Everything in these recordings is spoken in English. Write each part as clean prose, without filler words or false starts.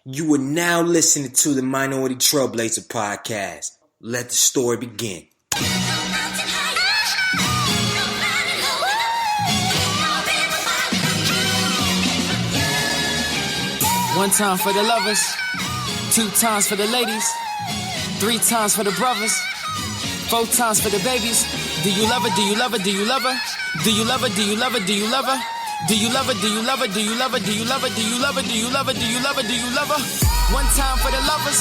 You are now listening to the Minority Trailblazer podcast. Let the story begin. One time for the lovers, two times for the ladies, three times for the brothers, four times for the babies. Do you love her? Do you love her? Do you love her? Do you love her? Do you love her? Do you love her? Do you love her? Do you love her? Do you love her? Do you love her? Do you love her? Do you love her? Do you love her? Do you love her? One time for the lovers,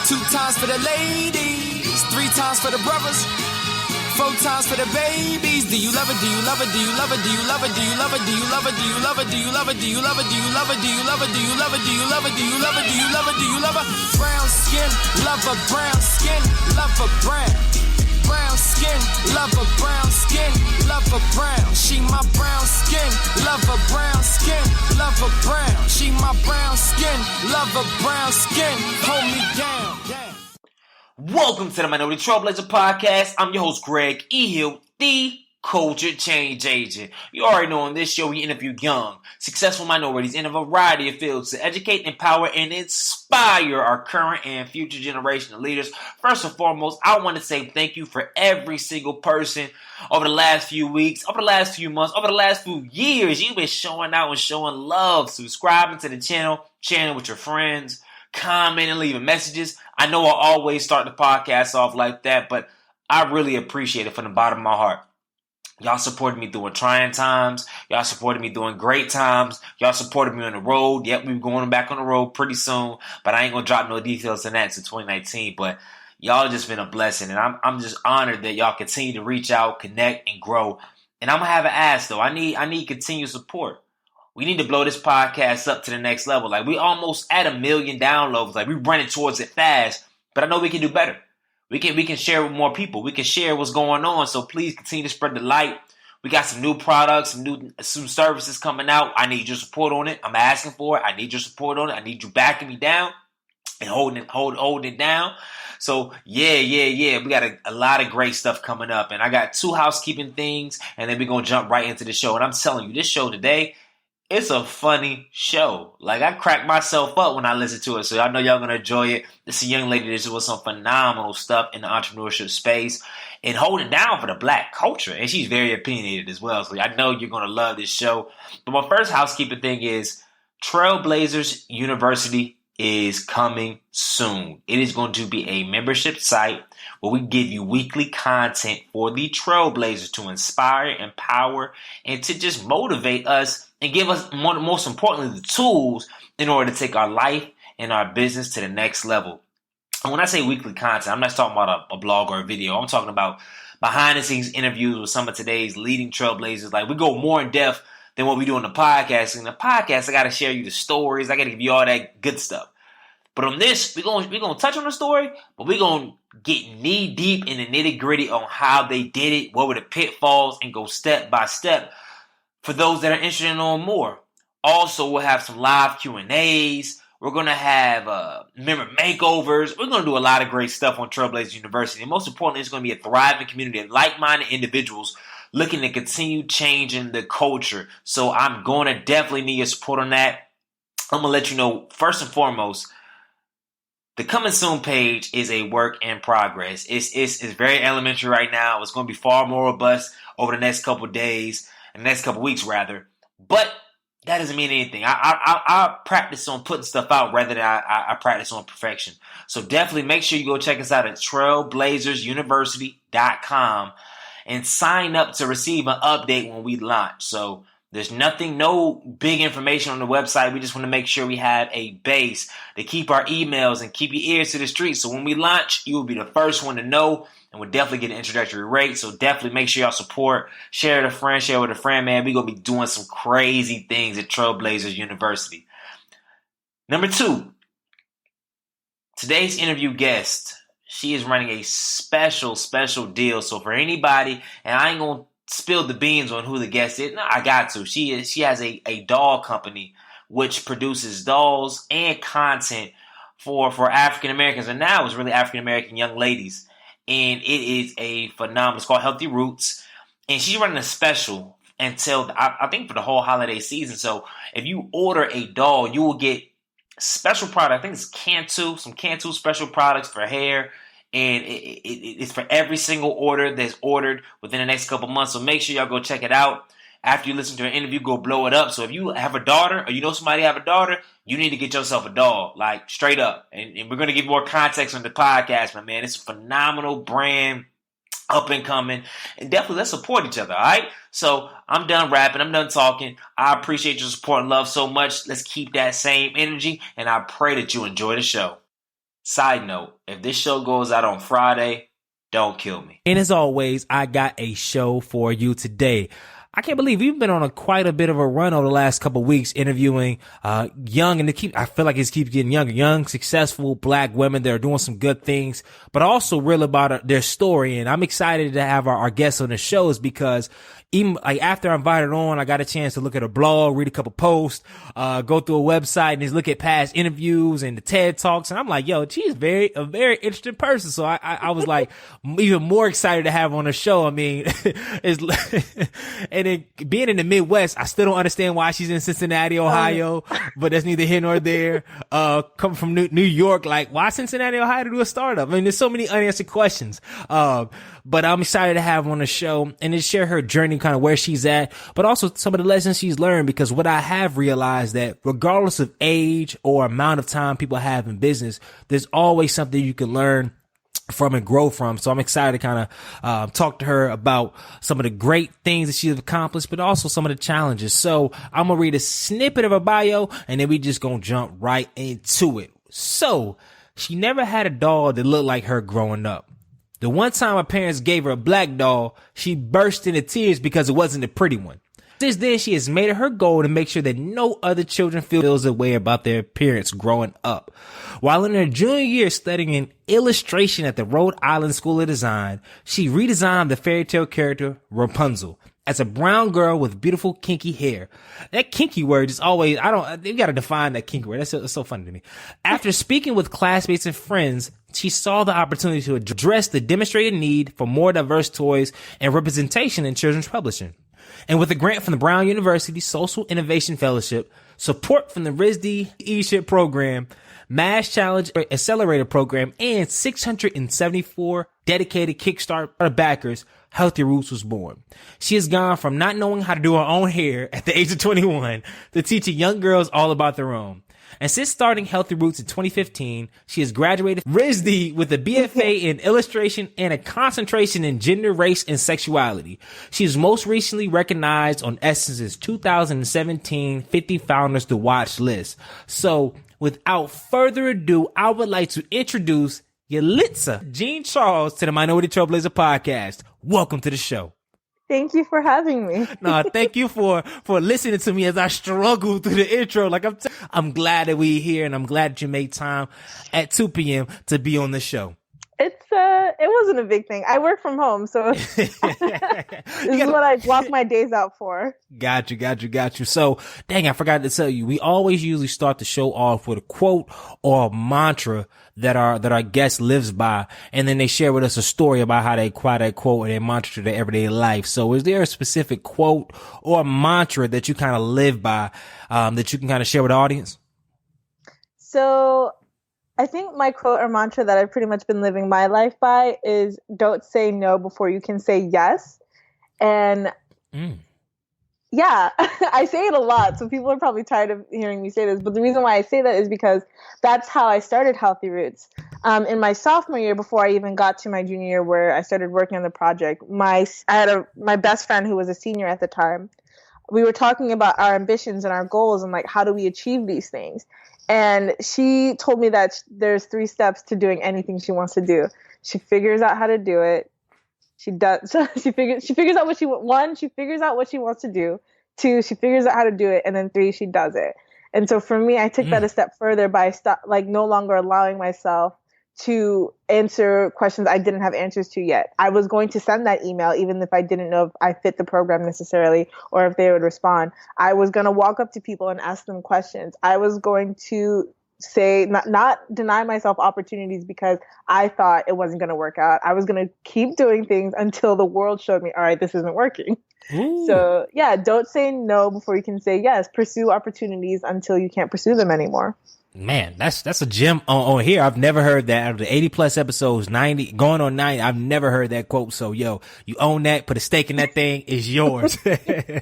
two times for the ladies, three times for the brothers, four times for the babies. Do you love her? Do you love her? Do you love her? Do you love her? Do you love her? Do you love her? Do you love her? Do you love her? Do you love her? Do you love her? Do you love her? Do you love her? Do you love her? Do you love her? Do you love her? Do you love her? Brown skin, love her brown skin, love her brown. Brown skin, love her brown skin, love her brown. She my brown skin, love her brown skin, love her brown. She my brown skin, love her brown skin. Hold me down. Welcome to the Minority Trailblazer podcast. I'm your host, Greg E. Hill, the Culture Change Agent. You already know on this show we interview young, successful minorities in a variety of fields to educate, empower, and inspire our current and future generation of leaders. First and foremost, I want to say thank you for every single person over the last few weeks, over the last few months, over the last few years. You've been showing out and showing love, subscribing to the channel, sharing with your friends, commenting, leaving messages. I know I always start the podcast off like that, but I really appreciate it from the bottom of my heart. Y'all supported me during trying times. Y'all supported me during great times. Y'all supported me on the road. Yep, we're going back on the road pretty soon, but I ain't going to drop no details on that until 2019. But y'all just been a blessing, and I'm just honored that y'all continue to reach out, connect, and grow. And I'm going to have an ask, though. I need continued support. We need to blow this podcast up to the next level. Like, we almost at 1 million downloads. Like, we're running towards it fast, but I know we can do better. We can share with more people. We can share what's going on. So please continue to spread the light. We got some new products, some services coming out. I need your support on it. I'm asking for it. I need your support on it. I need you backing me down and holding it down. So yeah. We got a lot of great stuff coming up. And I got 2 housekeeping things, and then we're going to jump right into the show. And I'm telling you, this show today, it's a funny show. Like, I crack myself up when I listen to it. So I know y'all going to enjoy it. This is a young lady that's doing some phenomenal stuff in the entrepreneurship space and holding down for the black culture. And she's very opinionated as well. So I know you're going to love this show. But my first housekeeping thing is Trailblazers University is coming soon. It is going to be a membership site where we give you weekly content for the Trailblazers to inspire, empower, and to just motivate us and give us, most importantly, the tools in order to take our life and our business to the next level. And when I say weekly content, I'm not talking about a blog or a video. I'm talking about behind-the-scenes interviews with some of today's leading Trailblazers. Like, we go more in depth than what we do in the podcast. In the podcast, I got to share you the stories. I got to give you all that good stuff. But on this, we're gonna touch on the story, but we're going to get knee-deep in the nitty-gritty on how they did it, what were the pitfalls, and go step by step for those that are interested in knowing more. Also, we'll have some live Q&As. We're going to have member makeovers. We're going to do a lot of great stuff on Trailblazers University. And most importantly, it's going to be a thriving community of like-minded individuals looking to continue changing the culture. So I'm going to definitely need your support on that. I'm going to let you know, first and foremost, the coming soon page is a work in progress. It's very elementary right now. It's going to be far more robust over the next couple of days, and the next couple of weeks rather. But that doesn't mean anything. I practice on putting stuff out rather than I practice on perfection. So definitely make sure you go check us out at trailblazersuniversity.com and sign up to receive an update when we launch. So there's no big information on the website. We just want to make sure we have a base to keep our emails and keep your ears to the street. So when we launch, you will be the first one to know, and we'll definitely get an introductory rate. So definitely make sure y'all support, share with a friend, man. We're going to be doing some crazy things at Trailblazers University. Number 2, today's interview guest, she is running a special deal. So for anybody, and I ain't going to spill the beans on who the guest is. No, I got to. She has a doll company which produces dolls and content for African Americans, and now it's really African American young ladies. And it is a phenomenal. It's called Healthy Roots, and she's running a special until I think for the whole holiday season. So if you order a doll, you will get special product. I think it's Cantu, some Cantu special products for hair. And it's for every single order that's ordered within the next couple months. So make sure y'all go check it out. After you listen to an interview, go blow it up. So if you have a daughter or you know somebody have a daughter, you need to get yourself a doll, like straight up. And we're going to give more context on the podcast, my man. It's a phenomenal brand, up and coming. And definitely let's support each other, all right? So I'm done rapping. I'm done talking. I appreciate your support and love so much. Let's keep that same energy. And I pray that you enjoy the show. Side note, if this show goes out on Friday, don't kill me. And as always, I got a show for you today. I can't believe we've been on quite a bit of a run over the last couple of weeks interviewing young, and I feel like it keeps getting younger, young, successful Black women that are doing some good things, but also real about their story. And I'm excited to have our guests on the shows because even like after I invited on, I got a chance to look at a blog, read a couple posts, go through a website and just look at past interviews and the TED Talks. And I'm like, yo, she's a very interesting person. So I was like even more excited to have on the show. I mean, and then being in the Midwest, I still don't understand why she's in Cincinnati, Ohio, but that's neither here nor there. Coming from New York, like why Cincinnati, Ohio to do a startup? I mean, there's so many unanswered questions. But I'm excited to have her on the show and to share her journey, kind of where she's at, but also some of the lessons she's learned, because what I have realized that regardless of age or amount of time people have in business, there's always something you can learn from and grow from. So I'm excited to kind of talk to her about some of the great things that she's accomplished, but also some of the challenges. So I'm going to read a snippet of her bio and then we just going to jump right into it. So she never had a doll that looked like her growing up. The one time her parents gave her a black doll, she burst into tears because it wasn't a pretty one. Since then, she has made it her goal to make sure that no other children feel a way about their appearance growing up. While in her junior year studying illustration at the Rhode Island School of Design, she redesigned the fairy tale character Rapunzel as a brown girl with beautiful kinky hair. That kinky word is always, you gotta define that kinky word. That's so funny to me. After speaking with classmates and friends, she saw the opportunity to address the demonstrated need for more diverse toys and representation in children's publishing. And with a grant from the Brown University Social Innovation Fellowship, support from the RISD E-Ship program, Mass Challenge Accelerator program, and 674 dedicated Kickstarter backers, Healthy Roots was born. She has gone from not knowing how to do her own hair at the age of 21 to teaching young girls all about their own. And since starting Healthy Roots in 2015, she has graduated RISD with a BFA in illustration and a concentration in gender, race, and sexuality. She is most recently recognized on Essence's 2017 50 Founders to Watch list. So without further ado, I would like to introduce Yelitsa Jean Charles to the Minority Trailblazer podcast. Welcome to the show. Thank you for having me. No, thank you for listening to me as I struggle through the intro. Like I'm glad that we're here, and I'm glad that you made time at 2 p.m. to be on the show. It wasn't a big thing. I work from home, so this is what I block my days out for. Got you. So, dang, I forgot to tell you, we always usually start the show off with a quote or a mantra that our guest lives by, and then they share with us a story about how they apply that quote and their mantra to their everyday life. So, is there a specific quote or mantra that you kind of live by, that you can kind of share with the audience? So, I think my quote or mantra that I've pretty much been living my life by is don't say no before you can say yes. And yeah, I say it a lot. So people are probably tired of hearing me say this. But the reason why I say that is because that's how I started Healthy Roots. In my sophomore year, before I even got to my junior year where I started working on the project, I had my best friend who was a senior at the time. We were talking about our ambitions and our goals and like, how do we achieve these things? And she told me that there's 3 steps to doing anything she wants to do. She figures out how to do it. She does. So she figures out she figures out what she wants to do. 2, she figures out how to do it. And then 3, she does it. And so for me, I took that a step further by no longer allowing myself to answer questions I didn't have answers to yet. I was going to send that email even if I didn't know if I fit the program necessarily or if they would respond. I was going to walk up to people and ask them questions. I was going to say, not deny myself opportunities because I thought it wasn't going to work out. I was going to keep doing things until the world showed me, all right, this isn't working. Ooh. So yeah, don't say no before you can say yes. Pursue opportunities until you can't pursue them anymore. Man, that's a gem on here. I've never heard that. Out of the 80 plus episodes, 90 going on 90, I've never heard that quote. So yo, you own that, put a stake in that thing, it's yours. I mean,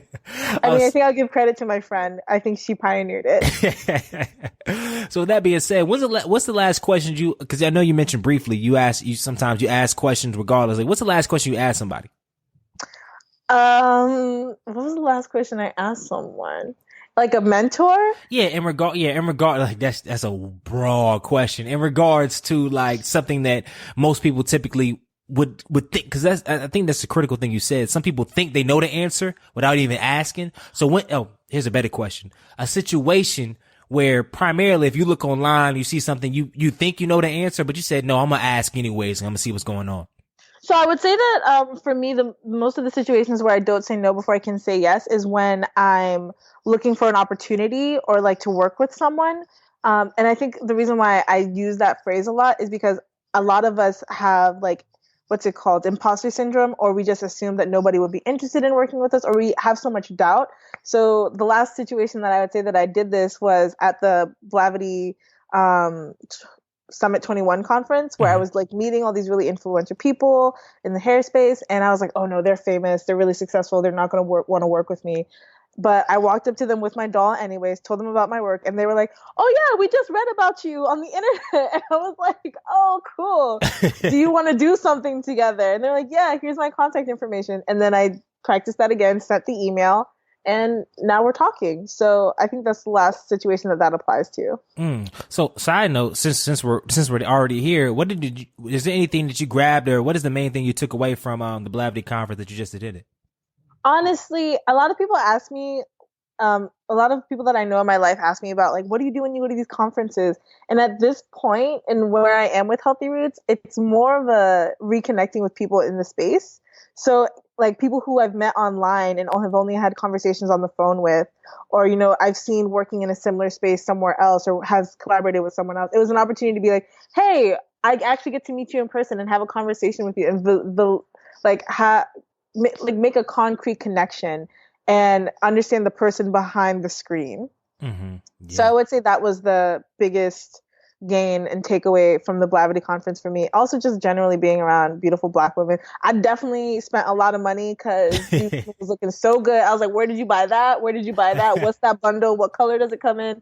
I think I'll give credit to my friend. I think she pioneered it. So with that being said, what's the last question cause I know you mentioned briefly, sometimes you ask questions regardless. Like, what's the last question you ask somebody? What was the last question I asked someone? Like a mentor? Yeah, in regard, like that's a broad question. In regards to like something that most people typically would think, cause I think that's the critical thing you said. Some people think they know the answer without even asking. So here's a better question. A situation where primarily if you look online, you see something, you think you know the answer, but you said, no, I'm going to ask anyways and I'm going to see what's going on. So I would say that for me, the most of the situations where I don't say no before I can say yes is when I'm looking for an opportunity or like to work with someone. And I think the reason why I use that phrase a lot is because a lot of us have like, what's it called? Imposter syndrome, or we just assume that nobody would be interested in working with us, or we have so much doubt. So the last situation that I would say that I did this was at the Blavity Summit 21 conference where I was like meeting all these really influential people in the hair space. And I was like, oh no, they're famous. They're really successful. They're not going to want to work with me. But I walked up to them with my doll anyways, told them about my work. And they were like, oh yeah, we just read about you on the internet. And I was like, oh, cool. Do you want to do something together? And they're like, yeah, here's my contact information. And then I practiced that again, sent the email. And now we're talking. So I think that's the last situation that applies to. So side note, since we're already here, is there anything that you grabbed, or what is the main thing you took away from the Blavity conference that you just attended? Honestly, a lot of people ask me, a lot of people that I know in my life ask me about like, what do you do when you go to these conferences? And at this point in where I am with Healthy Roots, it's more of a reconnecting with people in the space. So like people who I've met online and have only had conversations on the phone with, or, you know, I've seen working in a similar space somewhere else or has collaborated with someone else. It was an opportunity to be like, hey, I actually get to meet you in person and have a conversation with you and make a concrete connection and understand the person behind the screen. Mm-hmm. Yeah. So I would say that was the biggest gain and takeaway from the Blavity conference for me. Also, just generally being around beautiful Black women. I definitely spent a lot of money because it was looking so good. I was like, where did you buy that? Where did you buy that? What's that bundle? What color does it come in?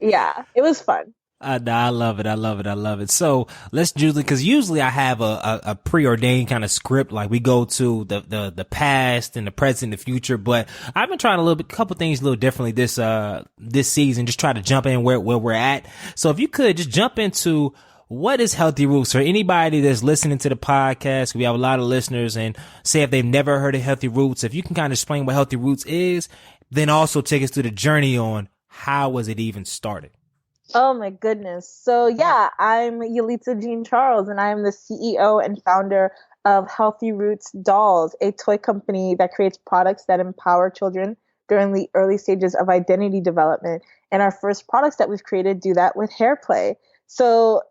Yeah, it was fun. I love it. So let's usually I have a preordained kind of script. Like we go to the past and the present and the future, but I've been trying a couple things a little differently this season. Just try to jump in where we're at. So if you could just jump into what is Healthy Roots for anybody that's listening to the podcast. We have a lot of listeners, and say if they've never heard of Healthy Roots, if you can kind of explain what Healthy Roots is, then also take us through the journey on how was it even started. Oh my goodness. So yeah, I'm Yelitsa Jean Charles, and I am the CEO and founder of Healthy Roots Dolls, a toy company that creates products that empower children during the early stages of identity development. And our first products that we've created do that with hair play. So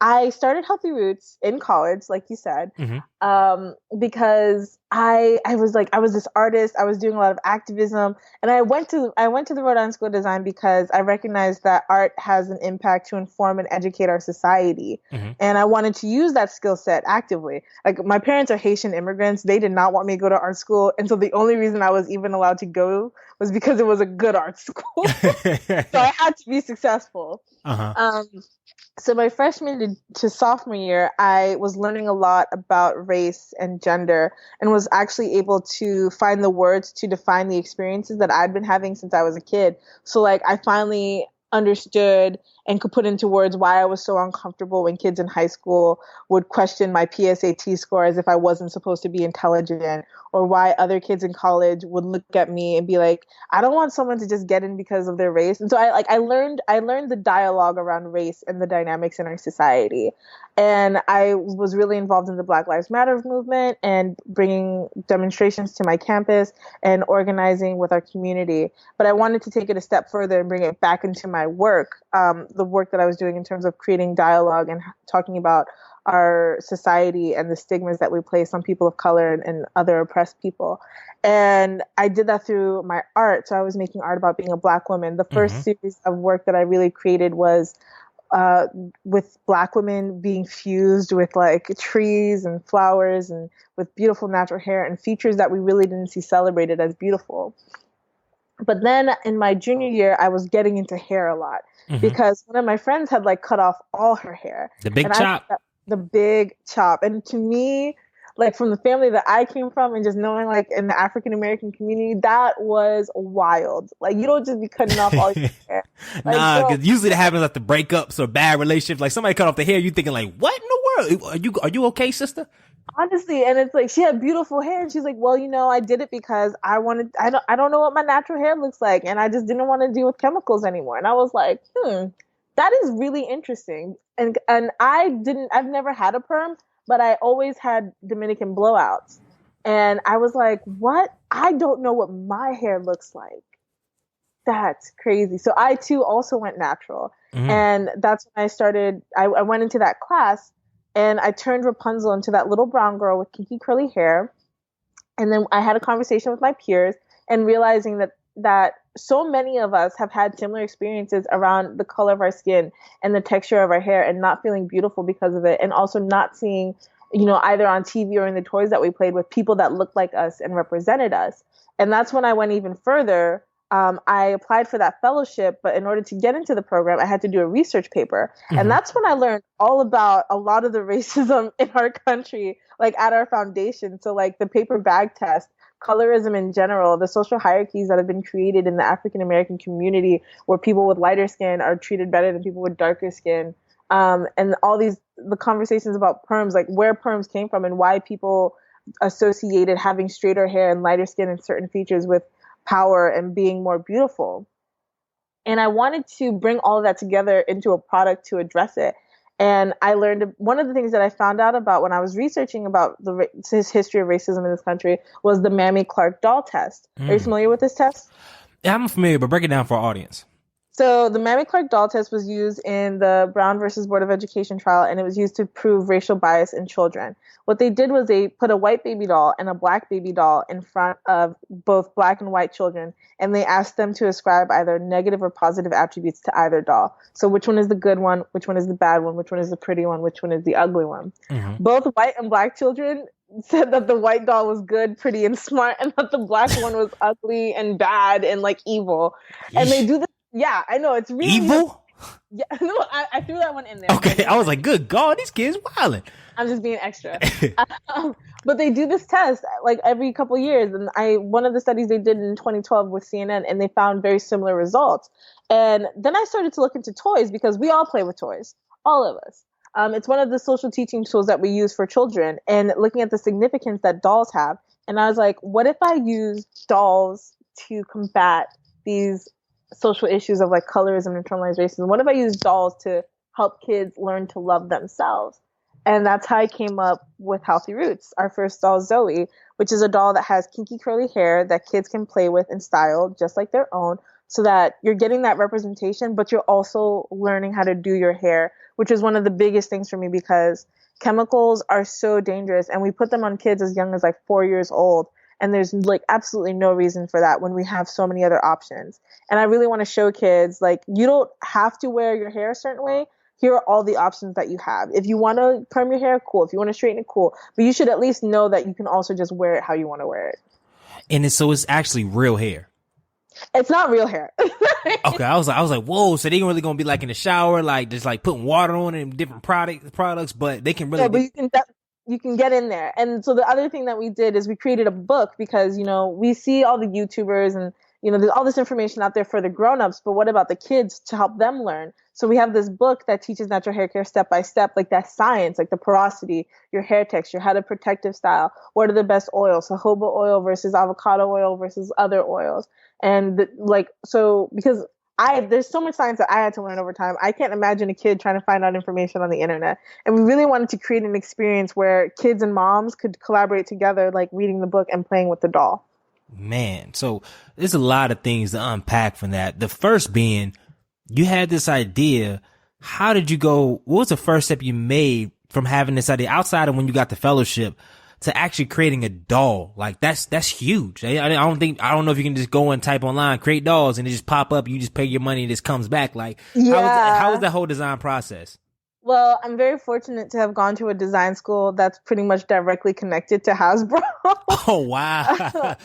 I started Healthy Roots in college, like you said, because I was this artist. I was doing a lot of activism, and I went to the Rhode Island School of Design because I recognized that art has an impact to inform and educate our society, and I wanted to use that skill set actively. Like my parents are Haitian immigrants; they did not want me to go to art school, and so the only reason I was even allowed to go was because it was a good art school. So I had to be successful. So my freshman to sophomore year, I was learning a lot about race and gender, and was actually able to find the words to define the experiences that I'd been having since I was a kid. So like I finally understood and could put into words why I was so uncomfortable when kids in high school would question my PSAT score as if I wasn't supposed to be intelligent, or why other kids in college would look at me and be like, I don't want someone to just get in because of their race. And so I learned the dialogue around race and the dynamics in our society. And I was really involved in the Black Lives Matter movement and bringing demonstrations to my campus and organizing with our community. But I wanted to take it a step further and bring it back into my work, the work that I was doing in terms of creating dialogue and talking about our society and the stigmas that we place on people of color and other oppressed people. And I did that through my art. So I was making art about being a Black woman. The first series of work that I really created was with Black women being fused with like trees and flowers and with beautiful natural hair and features that we really didn't see celebrated as beautiful. But then in my junior year, I was getting into hair a lot because one of my friends had like cut off all her hair. The big chop. The big chop. And to me, like from the family that I came from and just knowing like in the African American community, that was wild. Like you don't just be cutting off all your hair. Like, nah, because usually it happens like the breakups or bad relationships. Like somebody cut off the hair, you thinking like, what in the world? Are you okay, sister? Honestly, and it's like she had beautiful hair, and she's like, "Well, I did it because I wanted. I don't know what my natural hair looks like, and I just didn't want to deal with chemicals anymore." And I was like, that is really interesting. And I've never had a perm, but I always had Dominican blowouts, and I was like, "What? I don't know what my hair looks like." That's crazy. So I too also went natural, and that's when I started. I went into that class. And I turned Rapunzel into that little brown girl with kinky curly hair. And then I had a conversation with my peers and realizing that so many of us have had similar experiences around the color of our skin and the texture of our hair and not feeling beautiful because of it. And also not seeing, either on TV or in the toys that we played with people that looked like us and represented us. And that's when I went even further. I applied for that fellowship, but in order to get into the program, I had to do a research paper. And that's when I learned all about a lot of the racism in our country, like at our foundation. So like the paper bag test, colorism in general, the social hierarchies that have been created in the African American community where people with lighter skin are treated better than people with darker skin. And all the conversations about perms, like where perms came from and why people associated having straighter hair and lighter skin and certain features with power and being more beautiful. And I wanted to bring all of that together into a product to address it. And I learned one of the things that I found out about when I was researching about his history of racism in this country was the Mamie Clark doll test. Are you familiar with this test? Yeah, I'm familiar, but break it down for our audience. So the Mamie Clark doll test was used in the Brown versus Board of Education trial, and it was used to prove racial bias in children. What they did was they put a white baby doll and a black baby doll in front of both black and white children, and they asked them to ascribe either negative or positive attributes to either doll. So which one is the good one, which one is the bad one, which one is the pretty one, which one is the ugly one. Both white and black children said that the white doll was good, pretty, and smart, and that the black one was ugly and bad and like evil. And they do this. Yeah, I know. It's really evil. Yeah, no, I threw that one in there. Okay, I was like, good God, these kids wilding. I'm just being extra. But they do this test like every couple of years. And one of the studies they did in 2012 with CNN, and they found very similar results. And then I started to look into toys because we all play with toys, all of us. It's one of the social teaching tools that we use for children, and looking at the significance that dolls have. And I was like, what if I use dolls to combat these social issues of like colorism and internalized racism? What if I use dolls to help kids learn to love themselves? And that's how I came up with Healthy Roots. Our first doll, Zoe, which is a doll that has kinky curly hair that kids can play with and style just like their own, so that you're getting that representation, but you're also learning how to do your hair, which is one of the biggest things for me because chemicals are so dangerous, and we put them on kids as young as like 4 years old. And there's like absolutely no reason for that when we have so many other options. And I really want to show kids, like, you don't have to wear your hair a certain way. Here are all the options that you have. If you want to perm your hair, cool. If you want to straighten it, cool. But you should at least know that you can also just wear it how you want to wear it. And so it's actually real hair. It's not real hair. Okay, I was like, whoa. So they ain't really gonna be like in the shower, like just like putting water on it and different products, but they can really. Yeah, but you can get in there. And so the other thing that we did is we created a book because, we see all the YouTubers and, there's all this information out there for the grownups, but what about the kids to help them learn? So we have this book that teaches natural hair care step by step, like that science, like the porosity, your hair texture, how to protective style, what are the best oils, jojoba oil versus avocado oil versus other oils. And because there's so much science that I had to learn over time. I can't imagine a kid trying to find out information on the internet. And we really wanted to create an experience where kids and moms could collaborate together, like reading the book and playing with the doll. Man, so there's a lot of things to unpack from that. The first being, you had this idea. How did you go? What was the first step you made from having this idea outside of when you got the fellowship to actually creating a doll? Like that's huge. I don't know if you can just go and type online, create dolls, and it just pop up. You just pay your money and it just comes back. Like, how was the whole design process? Well, I'm very fortunate to have gone to a design school that's pretty much directly connected to Hasbro. Oh, wow.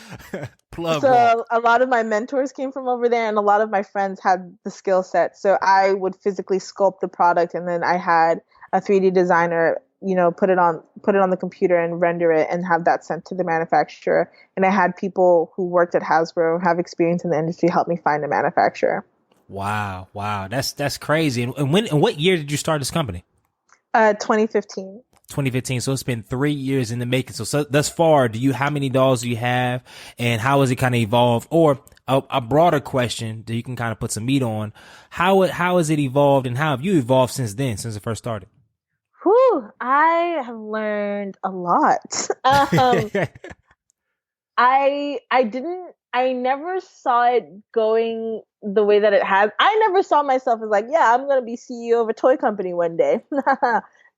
So a lot of my mentors came from over there, and a lot of my friends had the skill set. So I would physically sculpt the product, and then I had a 3D designer, put it on the computer and render it and have that sent to the manufacturer. And I had people who worked at Hasbro, have experience in the industry, help me find a manufacturer. Wow. That's crazy. And what year did you start this company? 2015. 2015. So it's been 3 years in the making. So thus far, how many dolls do you have, and how has it kind of evolved? Or a broader question that you can kind of put some meat on. How has it evolved, and how have you evolved since it first started? I have learned a lot. I never saw it going the way that it has. I never saw myself as like, yeah, I'm going to be CEO of a toy company one day.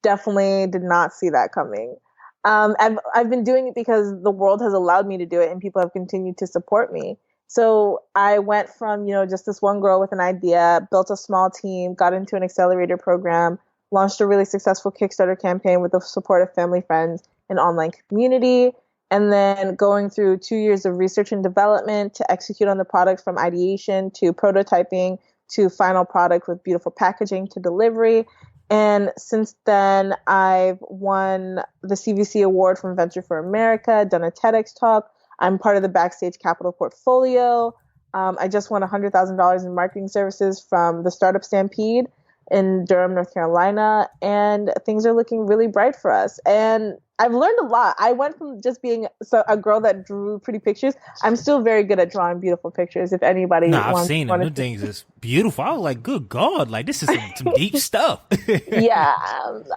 Definitely did not see that coming. I've been doing it because the world has allowed me to do it, and people have continued to support me. So I went from, just this one girl with an idea, built a small team, got into an accelerator program, launched a really successful Kickstarter campaign with the support of family, friends, and online community. And then going through 2 years of research and development to execute on the product, from ideation to prototyping to final product with beautiful packaging to delivery. And since then, I've won the CVC award from Venture for America, done a TEDx talk. I'm part of the Backstage Capital portfolio. I just won $100,000 in marketing services from the Startup Stampede in Durham, North Carolina, and things are looking really bright for us. And I've learned a lot. I went from just being a girl that drew pretty pictures. I'm still very good at drawing beautiful pictures. If anybody wants, I've seen them. Them things is beautiful. I was like, good God, like this is some deep stuff. Yeah,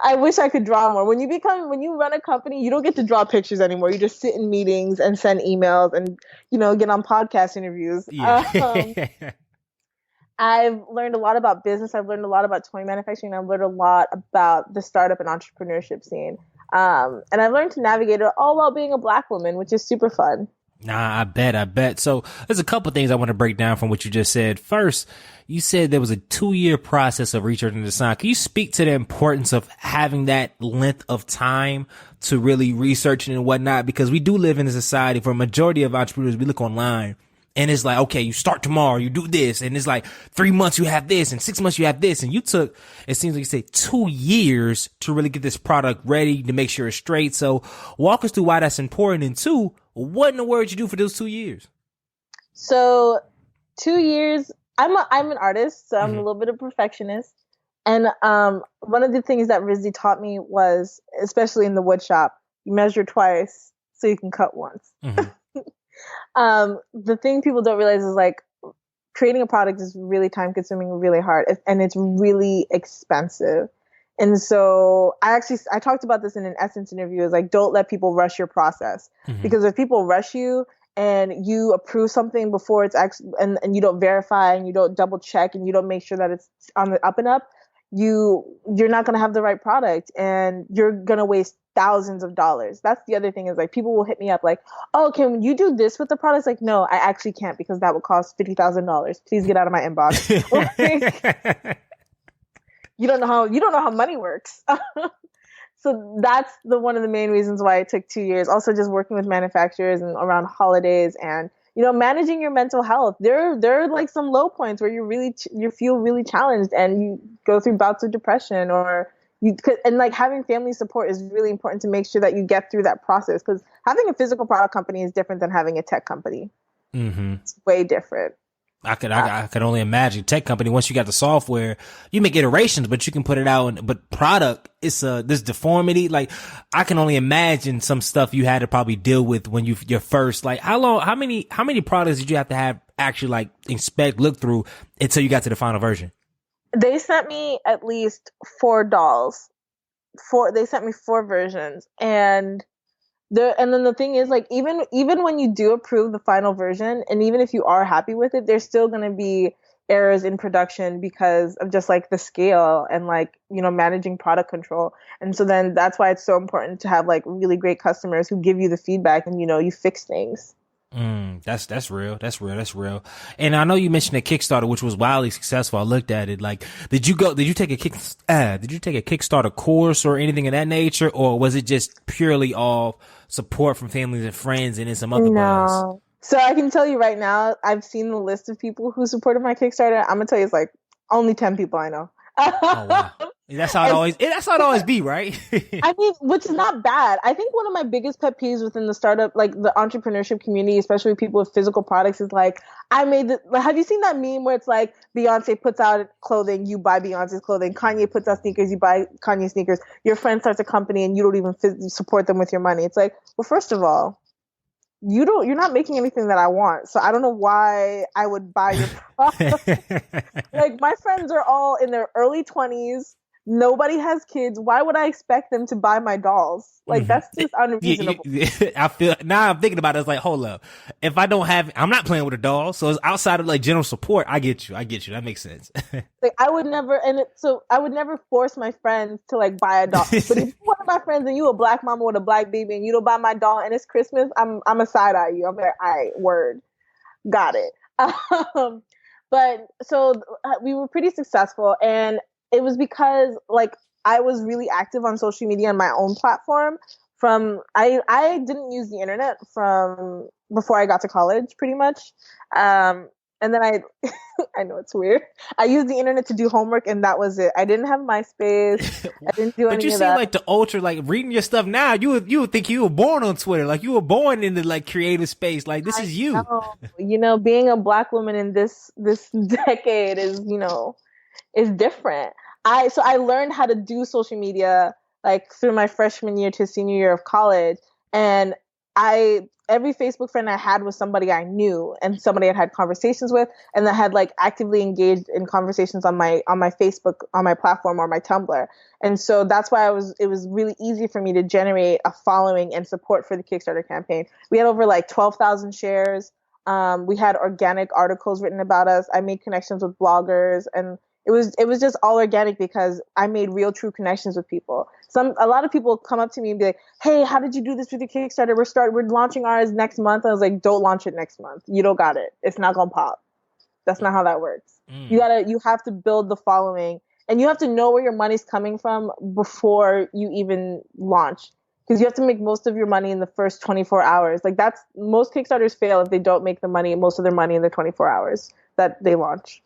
I wish I could draw more. When you run a company, you don't get to draw pictures anymore. You just sit in meetings and send emails and get on podcast interviews. Yeah. I've learned a lot about business. I've learned a lot about toy manufacturing. I've learned a lot about the startup and entrepreneurship scene. And I've learned to navigate it all while being a Black woman, which is super fun. Nah, I bet. So there's a couple things I want to break down from what you just said. First, you said there was a 2-year process of research and design. Can you speak to the importance of having that length of time to really research and whatnot? Because we do live in a society, for a majority of entrepreneurs, we look online and it's like, okay, you start tomorrow, you do this. And it's like 3 months you have this, and 6 months you have this. And you took, it seems like you say, 2 years to really get this product ready, to make sure it's straight. So walk us through why that's important. And two, what in the world did you do for those 2 years? So 2 years, I'm an artist, so I'm a little bit of a perfectionist. And one of the things that Rizzy taught me was, especially in the wood shop, you measure twice so you can cut once. The thing people don't realize is, like, creating a product is really time consuming, really hard, and it's really expensive. And so I talked about this in an Essence interview, is like, don't let people rush your process, because if people rush you and you approve something before it's actually, and you don't verify and you don't double check and you don't make sure that it's on the up and up, you're not going to have the right product, and you're going to waste thousands of dollars. That's the other thing, is like, people will hit me up like, oh, can you do this with the product? It's like, no, I actually can't, because that would cost $50,000. Please get out of my inbox. Like, you don't know how money works. So that's one of the main reasons why it took 2 years. Also, just working with manufacturers and around holidays, and managing your mental health. There are like some low points where you feel really challenged and you go through bouts of depression, and like, having family support is really important to make sure that you get through that process, because having a physical product company is different than having a tech company. It's way different. I could only imagine. Tech company, once you got the software, you make iterations, but you can put it out. But product, it's this deformity. Like, I can only imagine some stuff you had to probably deal with when you're first. Like, how many products did you have to actually like inspect, look through until you got to the final version? They sent me at least 4 dolls. They sent me 4 versions, and then the thing is, like, even when you do approve the final version, and even if you are happy with it, there's still going to be errors in production because of just like the scale and like, managing product control. And so then that's why it's so important to have like really great customers who give you the feedback and, you fix things. That's real. That's real. And I know you mentioned a Kickstarter, which was wildly successful. I looked at it. Like, did you take a Kickstarter course or anything of that nature? Or was it just purely all support from families and friends and then some other buzz? So I can tell you right now, I've seen the list of people who supported my Kickstarter. I'm gonna tell you, it's like only 10 people I know. Oh wow. That's how it always be, right? I mean, which is not bad. I think one of my biggest pet peeves within the startup, like the entrepreneurship community, especially people with physical products, is like, have you seen that meme where it's like Beyonce puts out clothing, you buy Beyonce's clothing, Kanye puts out sneakers, you buy Kanye sneakers, your friend starts a company and you don't even support them with your money. It's like, well, first of all, you're not making anything that I want. So I don't know why I would buy your product. Like, my friends are all in their early 20s. Nobody has kids. Why would I expect them to buy my dolls? Like, that's just unreasonable. I feel now I'm thinking about it. It's like, hold up. If I don't have, I'm not playing with a doll. So it's outside of like general support. I get you. That makes sense. Like, I would never force my friends to like buy a doll. But if you're one of my friends and you a black mama with a black baby and you don't buy my doll and it's Christmas, I'm a side eye you. I'm like, all right, word, got it. But so we were pretty successful, and it was because like I was really active on social media on my own platform. I didn't use the internet from before I got to college, pretty much. And then I know it's weird. I used the internet to do homework, and that was it. I didn't have MySpace. I didn't do anything. But you seem like the ultra, like reading your stuff now. You would think you were born on Twitter, like you were born in the like creative space. Like this is you. Being a black woman in this decade is is different. I learned how to do social media like through my freshman year to senior year of college, and every Facebook friend I had was somebody I knew and somebody I'd had conversations with, and that had like actively engaged in conversations on my Facebook, on my platform, or my Tumblr. And so that's why it was really easy for me to generate a following and support for the Kickstarter campaign. We had over like 12,000 shares. We had organic articles written about us. I made connections with bloggers, and it was just all organic because I made real, true connections with people. A lot of people come up to me and be like, "Hey, how did you do this with your Kickstarter? We're launching ours next month." I was like, "Don't launch it next month. You don't got it. It's not gonna pop. That's not how that works. You have to build the following, and you have to know where your money's coming from before you even launch, because you have to make most of your money in the first 24 hours. Like most Kickstarters fail if they don't make most of their money in the 24 hours that they launch.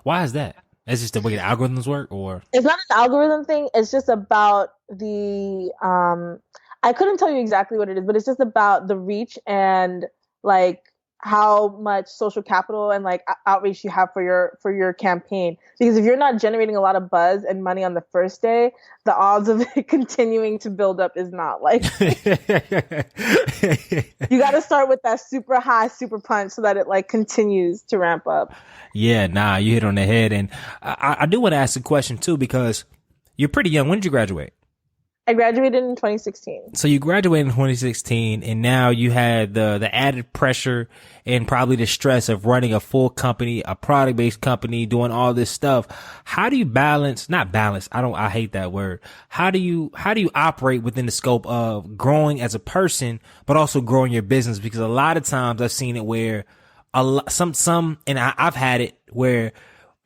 Why is that? That's just the way the algorithms work, or it's not an algorithm thing. It's just about the I couldn't tell you exactly what it is, but it's just about the reach and like how much social capital and like outreach you have for your campaign. Because if you're not generating a lot of buzz and money on the first day, the odds of it continuing to build up is not like you got to start with that super high super punch so that it like continues to ramp up. Yeah, nah, you hit on the head. And I do want to ask a question too, because you're pretty young. When did you graduate? I graduated in 2016. So you graduated in 2016, and now you had the added pressure and probably the stress of running a full company, a product-based company, doing all this stuff. How do you I hate that word. How do you operate within the scope of growing as a person, but also growing your business? Because a lot of times I've seen it where I've had it where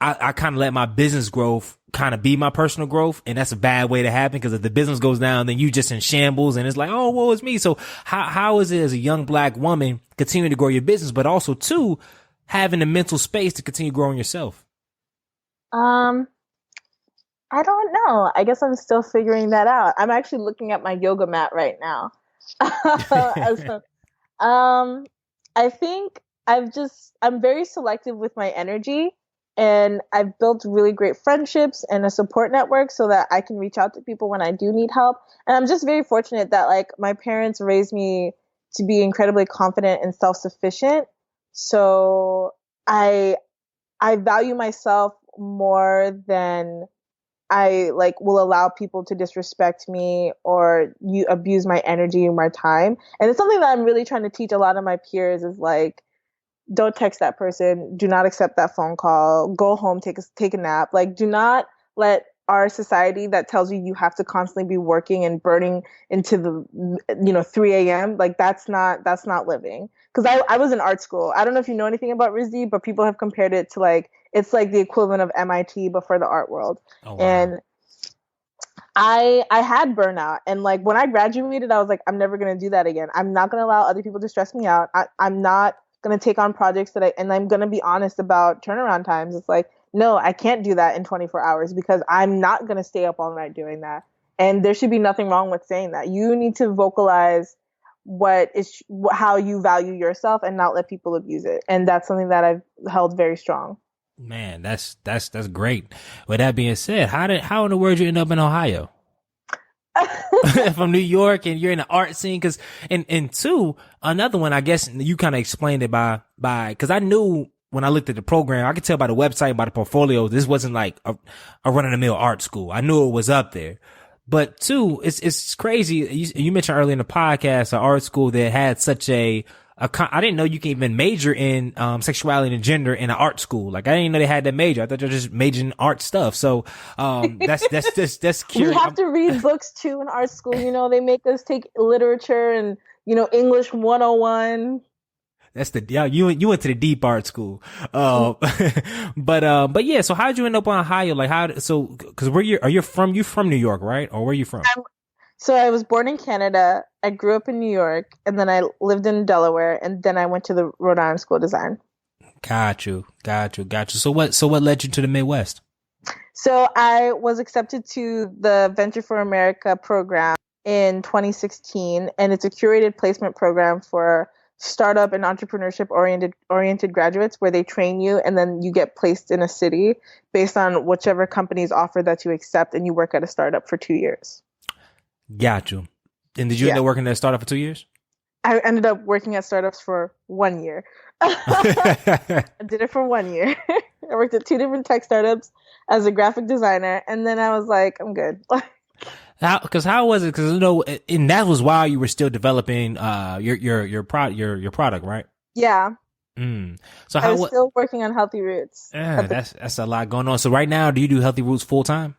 I kind of let my business growth kind of be my personal growth. And that's a bad way to happen, because if the business goes down, then you just in shambles and it's like, oh, woe is me. So how is it as a young black woman continuing to grow your business, but also too having the mental space to continue growing yourself? I don't know. I guess I'm still figuring that out. I'm actually looking at my yoga mat right now. I think I'm very selective with my energy. And I've built really great friendships and a support network so that I can reach out to people when I do need help. And I'm just very fortunate that like my parents raised me to be incredibly confident and self-sufficient. So I value myself more than I like will allow people to disrespect me or you abuse my energy and my time. And it's something that I'm really trying to teach a lot of my peers is like, don't text that person. Do not accept that phone call. Go home, take a nap. Like, do not let our society that tells you have to constantly be working and burning into the 3 a.m. Like, that's not living. Because I was in art school. I don't know if you know anything about RISD, but people have compared it to like, it's like the equivalent of MIT but for the art world. Oh, wow. And I had burnout, and like when I graduated, I was like, I'm never gonna do that again. I'm not gonna allow other people to stress me out. I'm not gonna take on projects and I'm gonna be honest about turnaround times. It's like, no, I can't do that in 24 hours because I'm not gonna stay up all night doing that. And there should be nothing wrong with saying that. You need to vocalize how you value yourself and not let people abuse it. And that's something that I've held very strong. Man, that's great. With that being said, how in the world you end up in Ohio? From New York, and you're in the art scene? Cause, and two, another one, I guess you kind of explained it by, cause I knew when I looked at the program, I could tell by the website, by the portfolio, this wasn't like a run of the mill art school. I knew it was up there. But two, it's crazy. You mentioned earlier in the podcast, an art school that had such I didn't know you can even major in sexuality and gender in an art school. Like, I didn't know they had that major. I thought they're just majoring in art stuff. So that's curious. We have to read books too in art school. They make us take literature and English 101. That's you went to the deep art school. But yeah. So how'd you end up on Ohio? Like, because you from New York, right? Or where are you from? So I was born in Canada. I grew up in New York, and then I lived in Delaware, and then I went to the Rhode Island School of Design. Got you. So what led you to the Midwest? So I was accepted to the Venture for America program in 2016, and it's a curated placement program for startup and entrepreneurship oriented graduates, where they train you and then you get placed in a city based on whichever company's offer that you accept, and you work at a startup for 2 years. Got you. And did you end up working at a startup for 2 years? I ended up working at startups for 1 year. I did it for 1 year. I worked at 2 different tech startups as a graphic designer, and then I was like, I'm good. How was it? Because and that was while you were still developing your product, right? Yeah. So I was still working on Healthy Roots. Yeah, that's a lot going on. So right now, do you do Healthy Roots full time?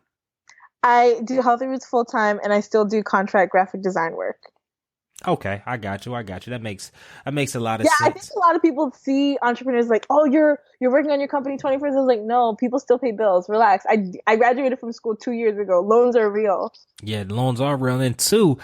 I do Healthy Roots full time, and I still do contract graphic design work. Okay, I got you. That makes a lot of sense. Yeah, I think a lot of people see entrepreneurs like, oh, you're working on your company 24 hours. I was like, no, people still pay bills. Relax. I graduated from school 2 years ago. Loans are real. Yeah, loans are real. And two,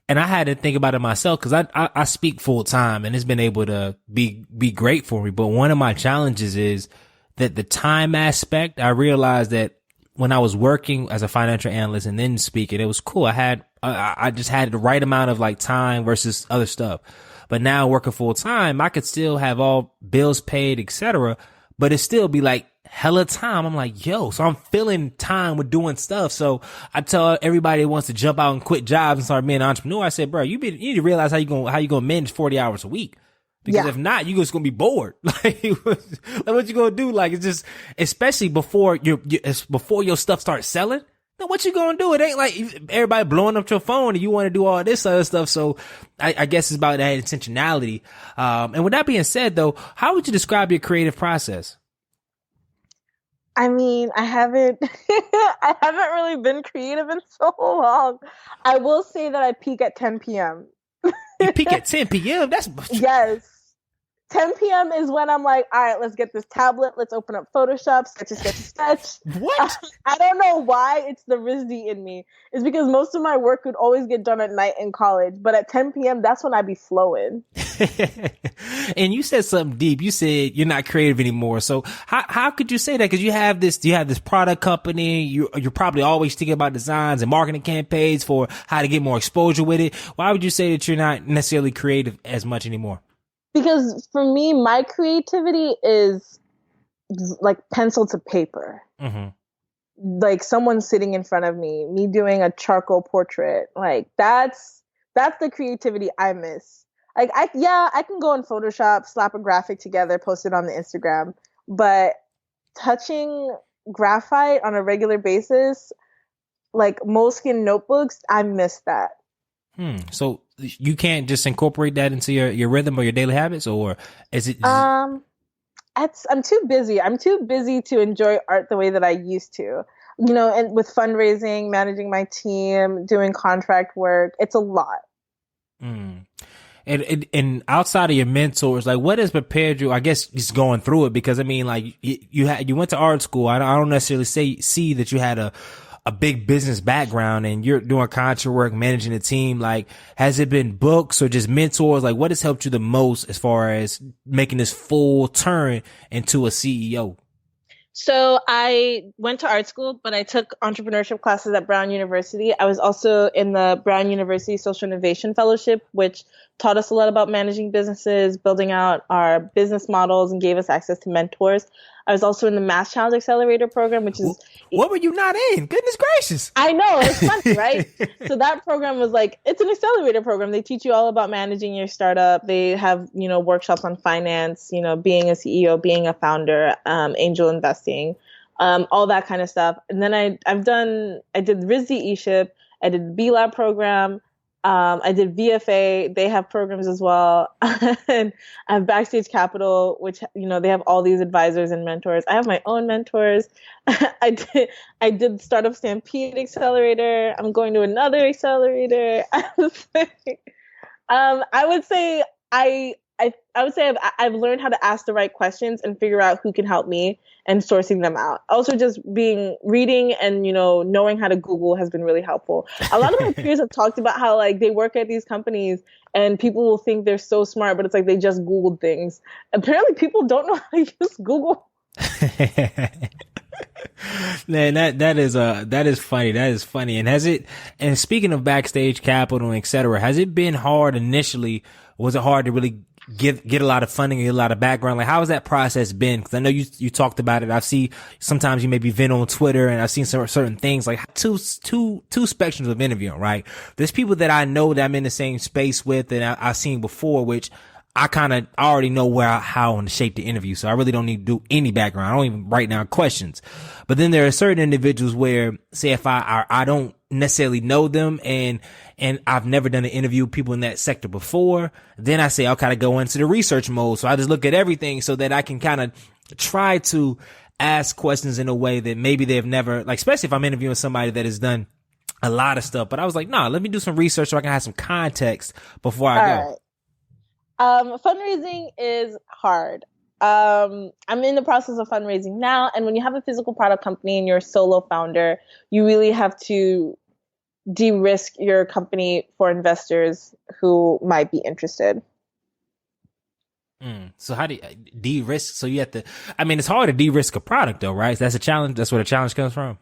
and I had to think about it myself because I speak full time, and it's been able to be great for me. But one of my challenges is that the time aspect. I realized that when I was working as a financial analyst and then speaking, it was cool. I just had the right amount of like time versus other stuff. But now working full time, I could still have all bills paid, etc. But it still be like hella time. I'm like, yo, so I'm filling time with doing stuff. So I tell everybody that wants to jump out and quit jobs and start being an entrepreneur, I said, bro, you need to realize how you gonna manage 40 hours a week. Because if not, you're just going to be bored. Like, what you going to do? Like, it's just, especially before your stuff starts selling, then what you going to do? It ain't like everybody blowing up your phone and you want to do all this other stuff. So I guess it's about that intentionality. And with that being said though, how would you describe your creative process? I mean, I haven't really been creative in so long. I will say that I peak at 10 p.m. You peak at 10 p.m.? Yes. 10 p.m. is when I'm like, all right, let's get this tablet. Let's open up Photoshop, sketch. What? I don't know why it's the RISD in me. It's because most of my work would always get done at night in college. But at 10 p.m., that's when I be flowing. And you said something deep. You said you're not creative anymore. So how could you say that? Because you have this product company. You're probably always thinking about designs and marketing campaigns for how to get more exposure with it. Why would you say that you're not necessarily creative as much anymore? Because for me, my creativity is like pencil to paper. Mm-hmm. Like someone sitting in front of me doing a charcoal portrait. Like that's the creativity I miss. Like I can go in Photoshop, slap a graphic together, post it on the Instagram, but touching graphite on a regular basis, like Moleskine notebooks, I miss that. So you can't just incorporate that into your rhythm or your daily habits, or is it? I'm too busy. I'm too busy to enjoy art the way that I used to. And with fundraising, managing my team, doing contract work, it's a lot. Mm. And outside of your mentors, like what has prepared you? I guess just going through it, because I mean, like you went to art school. I don't necessarily see that you had a big business background and you're doing contract work, managing a team. Like, has it been books or just mentors? Like, what has helped you the most as far as making this full turn into a CEO? So I went to art school, but I took entrepreneurship classes at Brown University. I was also in the Brown University Social Innovation Fellowship, which taught us a lot about managing businesses, building out our business models, and gave us access to mentors. I was also in the Mass Challenge Accelerator program, which is... What were you not in? Goodness gracious. I know, it's funny, right? So that program was like, it's an accelerator program. They teach you all about managing your startup. They have, workshops on finance, being a CEO, being a founder, angel investing, all that kind of stuff. And then I did RISD eShip. I did the B-Lab program. I did VFA. They have programs as well. And I have Backstage Capital, which, they have all these advisors and mentors. I have my own mentors. I did Startup Stampede Accelerator. I'm going to another accelerator. I would say I've learned how to ask the right questions and figure out who can help me and sourcing them out. Also, just reading and, knowing how to Google has been really helpful. A lot of my peers have talked about how like they work at these companies and people will think they're so smart, but it's like they just Googled things. Apparently people don't know how to use Google. Man, that is funny. That is funny. And speaking of Backstage Capital, et cetera, has it been hard initially? Was it hard to really get a lot of funding and get a lot of background? Like, how has that process been? Because I know you talked about it. I see sometimes you maybe vent on Twitter, and I've seen certain things like two spectrums of interviewing, right? There's people that I know that I'm in the same space with and I've seen before, which I already know how to shape the interview. So I really don't need to do any background. I don't even write down questions. But then there are certain individuals where, say, if I don't necessarily know them and I've never done an interview with people in that sector before, then I say I'll kind of go into the research mode. So I just look at everything so that I can kind of try to ask questions in a way that maybe they've never, like, especially if I'm interviewing somebody that has done a lot of stuff. But I was like, let me do some research so I can have some context before I go. Right. Fundraising is hard. I'm in the process of fundraising now. And when you have a physical product company and you're a solo founder, you really have to de-risk your company for investors who might be interested. So how do you de-risk? So you have to, it's hard to de-risk a product though, right? That's a challenge. That's where the challenge comes from.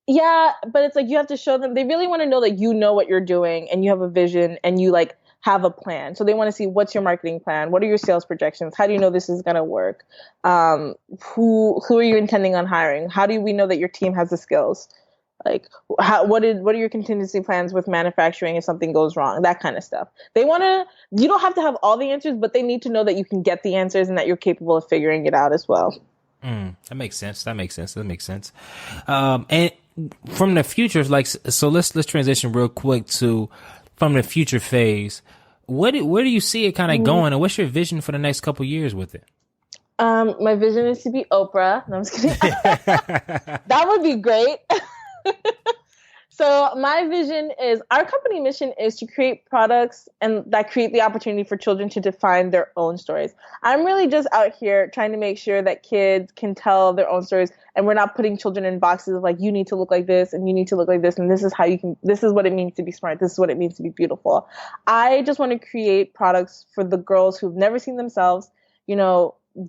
Yeah, but it's like you have to show them. They really want to know that you know what you're doing and you have a vision and you have a plan. So they want to see, what's your marketing plan? What are your sales projections? How do you know this is going to work? Who are you intending on hiring? How do we know that your team has the skills? Like, what are your contingency plans with manufacturing if something goes wrong? That kind of stuff. You don't have to have all the answers, but they need to know that you can get the answers and that you're capable of figuring it out as well. That makes sense. And from the future, so let's transition real quick to from the future phase. Where do you see it kind of going, and what's your vision for the next couple years with it? My vision is to be Oprah. No, I'm just kidding. That would be great. So my vision is, our company mission is to create products and that create the opportunity for children to define their own stories. I'm really just out here trying to make sure that kids can tell their own stories, and we're not putting children in boxes of like, you need to look like this and you need to look like this, and this is what it means to be smart. This is what it means to be beautiful. I just want to create products for the girls who've never seen themselves,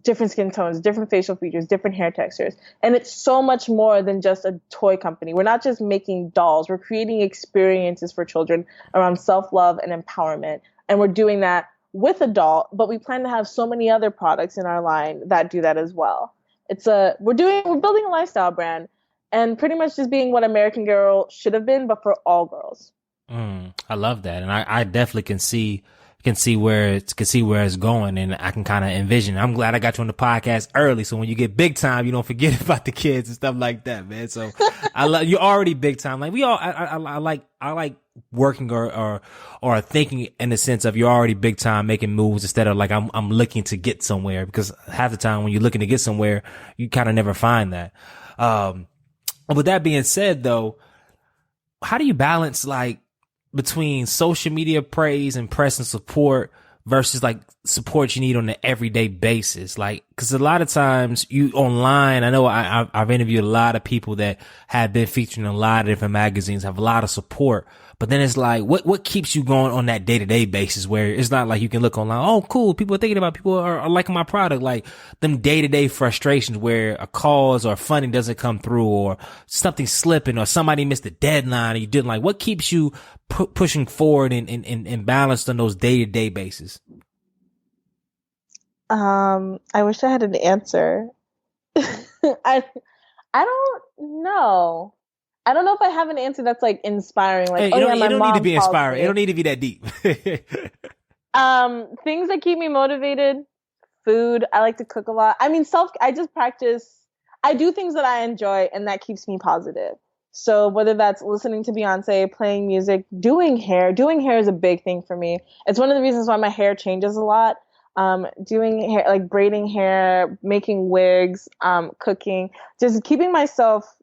different skin tones, different facial features, different hair textures. And it's so much more than just a toy company. We're not just making dolls. We're creating experiences for children around self-love and empowerment. And we're doing that with a doll, but we plan to have so many other products in our line that do that as well. We're building a lifestyle brand and pretty much just being what American Girl should have been, but for all girls. I love that. And I definitely can see can see where it's going, and I can kind of envision. I'm glad I got you on the podcast early, so when you get big time, you don't forget about the kids and stuff like that, man. So I love you're already big time. Like we all, I like working or thinking in the sense of you're already big time making moves instead of like I'm looking to get somewhere, because half the time when you're looking to get somewhere, you kind of never find that. With that being said, though, how do you balance like between social media praise and press and support versus like support you need on an everyday basis? Like, cause a lot of times you online, I know I've interviewed a lot of people that have been featured in a lot of different magazines, have a lot of support, but then it's like, what keeps you going on that day to day basis where it's not like you can look online, oh cool, people are thinking about, people are liking my product, like them day to day frustrations where a cause or funding doesn't come through or something slipping or somebody missed a deadline and you didn't, like, what keeps you pushing forward and balanced on those day to day basis? I wish I had an answer. I don't know. I don't know if I have an answer that's like inspiring. Like, hey, oh yeah, you my don't mom need to be inspiring. me. It don't need to be that deep. Things that keep me motivated. Food. I like to cook a lot. I mean, I just practice. I do things that I enjoy, and that keeps me positive. So whether that's listening to Beyonce, playing music, doing hair is a big thing for me. It's one of the reasons why my hair changes a lot. Doing hair, like braiding hair, making wigs, cooking, just keeping myself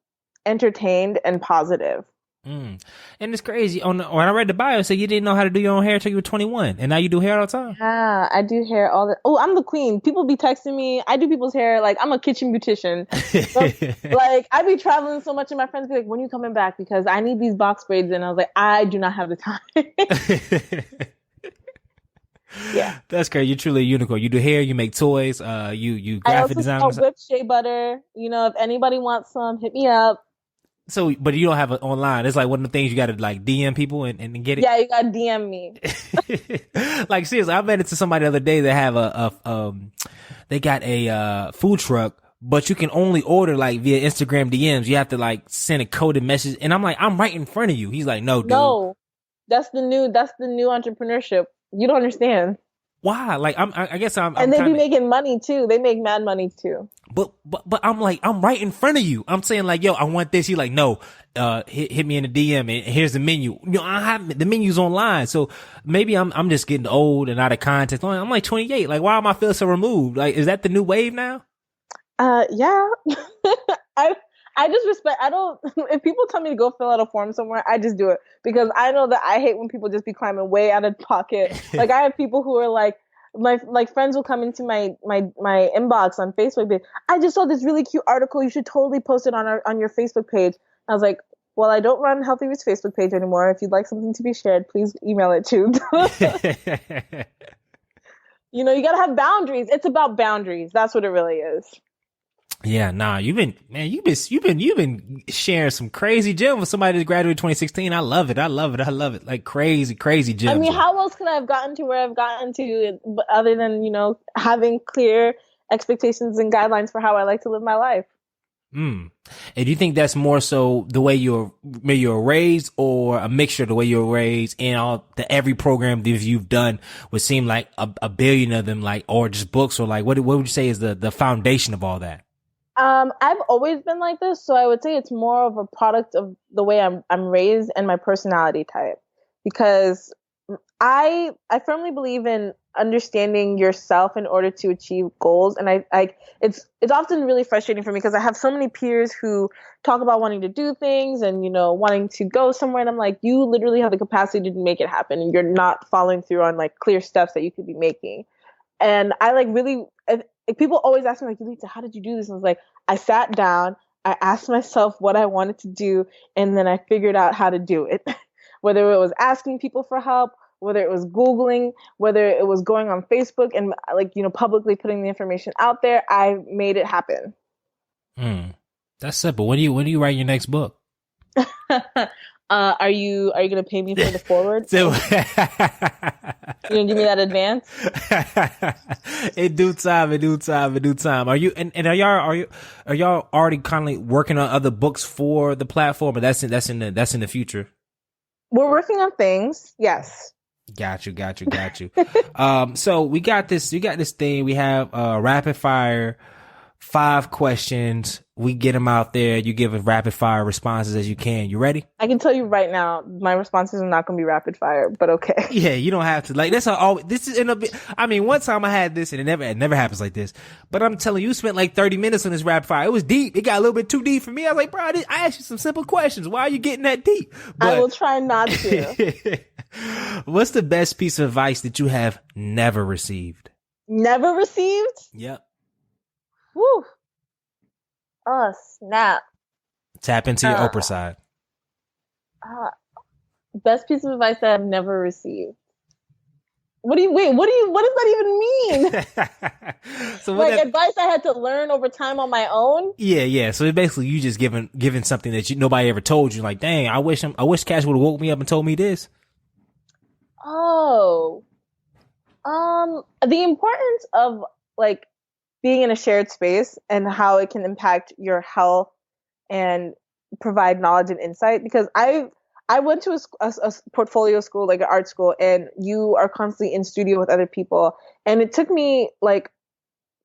entertained and positive. And it's crazy. When I read the bio, it said you didn't know how to do your own hair until you were 21, and now you do hair all the time. Yeah, I do hair all the. Oh, I'm the queen. People be texting me. I do people's hair. Like, I'm a kitchen beautician. So, like, I be traveling so much, and my friends be like, "When are you coming back? Because I need these box braids." And I was like, "I do not have the time." Yeah, that's great. You're truly a unicorn. You do hair, you make toys, you graphic design. I also sell whipped shea butter. You know, if anybody wants some, hit me up. So, but you don't have it online. It's like one of the things you got to like DM people and get it. Yeah, you got to DM me. Like seriously, I met it to somebody the other day that have they got a food truck, but you can only order like via Instagram DMs. You have to like send a coded message, and I'm like, I'm right in front of you. He's like, no, dude. No, that's the new entrepreneurship. You don't understand. Why? Like I guess I'm. And they be making money too. They make mad money too. But I'm like, I'm right in front of you. I'm saying like, yo, I want this. He's like, no, hit me in the DM and here's the menu. You know, I have the menu's online. So maybe I'm just getting old and out of context. I'm like 28. Like, why am I feeling so removed? Like, is that the new wave now? Yeah. I just respect. I don't. If people tell me to go fill out a form somewhere, I just do it because I know that I hate when people just be climbing way out of pocket. Like, I have people who are like, my friends will come into my inbox on Facebook. Be, I just saw this really cute article. You should totally post it on your Facebook page. I was like, well, I don't run Healthy Roots Facebook page anymore. If you'd like something to be shared, please email it to. You know, you gotta have boundaries. It's about boundaries. That's what it really is. Yeah, nah, you've been sharing some crazy gems with somebody that graduated 2016. I love it. Like crazy gems. I mean, how else could I have gotten to where I've gotten to other than, you know, having clear expectations and guidelines for how I like to live my life? And do you think that's more so the way you're raised, or a mixture of the way you're raised and all every program that you've done would seem like a billion of them, like, or just books, or like, what would you say is the foundation of all that? I've always been like this, so I would say it's more of a product of the way I'm raised and my personality type. Because I firmly believe in understanding yourself in order to achieve goals, and it's often really frustrating for me because I have so many peers who talk about wanting to do things and, you know, wanting to go somewhere, and I'm like, you literally have the capacity to make it happen, and you're not following through on like clear steps that you could be making. And I like really. People always ask me, like, Yelitsa, how did you do this? And I was like, I sat down, I asked myself what I wanted to do, and then I figured out how to do it. Whether it was asking people for help, whether it was Googling, whether it was going on Facebook and, like, you know, publicly putting the information out there, I made it happen. That's simple. When do you write your next book? Are you gonna pay me for the forward? You gonna give me that advance? In due time. Are you and are y'all already kind of working on other books for the platform, or that's in the future? We're working on things. Yes. Got you. So we got this thing. We have rapid fire, 5 questions. We get them out there. You give as rapid fire responses as you can. You ready? I can tell you right now, my responses are not going to be rapid fire, but okay. Yeah, you don't have to. Like, that's all. This is in a bit. I mean, one time I had this, and it never happens like this. But I'm telling you, spent like 30 minutes on this rapid fire. It was deep. It got a little bit too deep for me. I was like, bro, I asked you some simple questions. Why are you getting that deep? But, I will try not to. What's the best piece of advice that you have never received? Never received? Yep. Woo. Oh, snap. Tap into your Oprah side. Best piece of advice that I've never received. What does that even mean? So like advice I had to learn over time on my own? Yeah. So basically you just giving something that nobody ever told you. Like, dang, I wish Cash would have woke me up and told me this. Oh. The importance of like being in a shared space and how it can impact your health and provide knowledge and insight. Because I went to a portfolio school, like an art school, and you are constantly in studio with other people. And it took me, I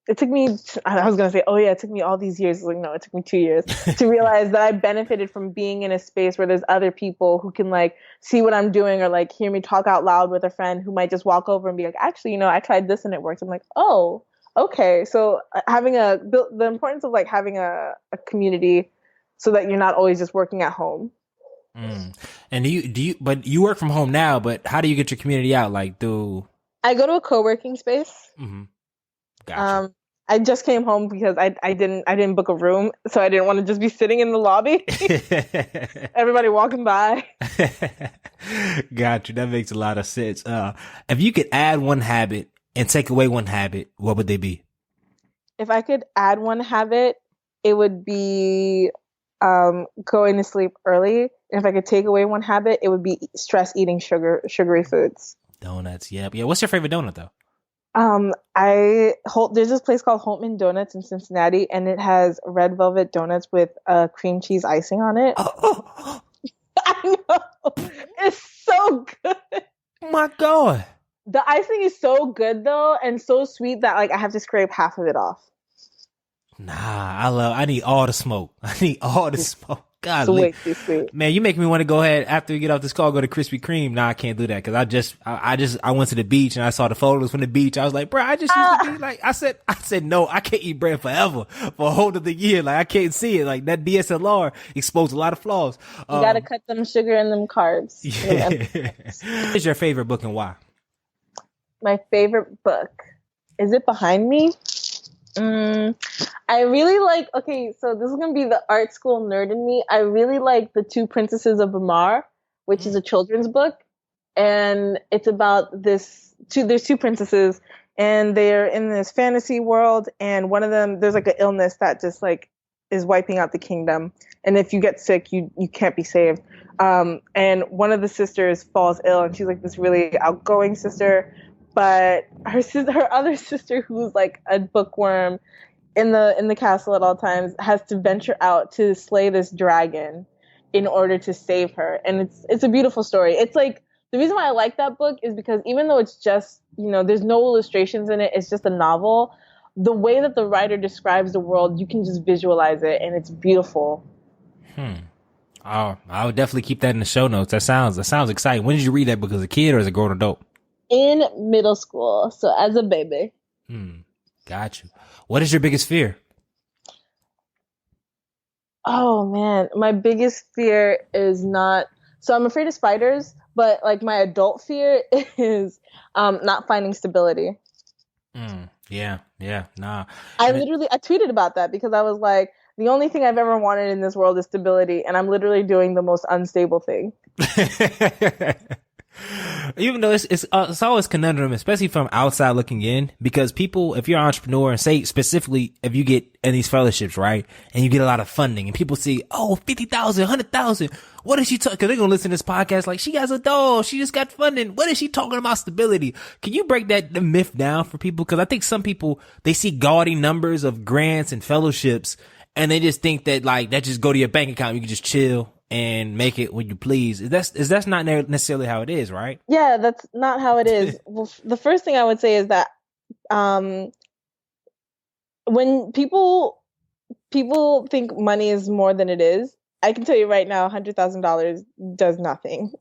was going to say, oh yeah, it took me all these years. Like, no, it took me 2 years to realize that I benefited from being in a space where there's other people who can like see what I'm doing or like hear me talk out loud with a friend who might just walk over and be like, actually, I tried this and it worked. I'm like, oh, okay. So having the importance of like having a community so that you're not always just working at home. Mm. And but you work from home now, but how do you get your community out? Like, I go to a co-working space. Mm-hmm. Gotcha. I just came home because I didn't book a room, so I didn't want to just be sitting in the lobby. Everybody walking by. Got you. That makes a lot of sense. If you could add one habit and take away one habit, what would they be? If I could add one habit, it would be going to sleep early. And if I could take away one habit, it would be stress eating sugary foods. Donuts. Yeah. What's your favorite donut though? There's this place called Holtman Donuts in Cincinnati, and it has red velvet donuts with cream cheese icing on it. Oh. I know. It's so good. Oh my God. The icing is so good though, and so sweet that like I have to scrape half of it off. Nah, I need all the smoke. God, it's way too sweet. Man, you make me want to go ahead after we get off this call, go to Krispy Kreme. Nah, I can't do that because I went to the beach and I saw the photos from the beach. I was like, bro, I just used to be like, I said, no, I can't eat bread forever for a whole of the year. Like I can't see it. Like that DSLR exposed a lot of flaws. You gotta cut them sugar and them carbs. Yeah. What is your favorite book and why? My favorite book. Is it behind me? I really like, so this is going to be the art school nerd in me. I really like the Two Princesses of Amar, which is a children's book. And it's about there's two princesses and they're in this fantasy world. And one of them, there's like an illness that just like is wiping out the kingdom. And if you get sick, you can't be saved. And one of the sisters falls ill and she's like this really outgoing sister. But her other sister, who's like a bookworm in the castle at all times, has to venture out to slay this dragon in order to save her. And it's a beautiful story. It's like the reason why I like that book is because even though it's just, there's no illustrations in it, it's just a novel. The way that the writer describes the world, you can just visualize it, and it's beautiful. Oh, I would definitely keep that in the show notes. That sounds exciting. When did you read that book, as a kid or as a grown adult? In middle school, so as a baby. Got you. What is your biggest fear? Oh man, my biggest fear is not. So I'm afraid of spiders, but like my adult fear is not finding stability. Yeah, nah. I tweeted about that because I was like, the only thing I've ever wanted in this world is stability, and I'm literally doing the most unstable thing. Even though it's always conundrum, especially from outside looking in, because people, if you're an entrepreneur and say specifically, if you get in these fellowships, right, and you get a lot of funding and people see, oh, 50,000, 100,000, what is she talking? Cause they're going to listen to this podcast like, she has a doll. She just got funding. What is she talking about stability? Can you break the myth down for people? Cause I think some people, they see gaudy numbers of grants and fellowships and they just think that like, that just go to your bank account. You can just chill and make it when you please. That's not necessarily how it is, right? Yeah, that's not how it is. Well, the first thing I would say is that when people think money is more than it is, I can tell you right now, $100,000 does nothing.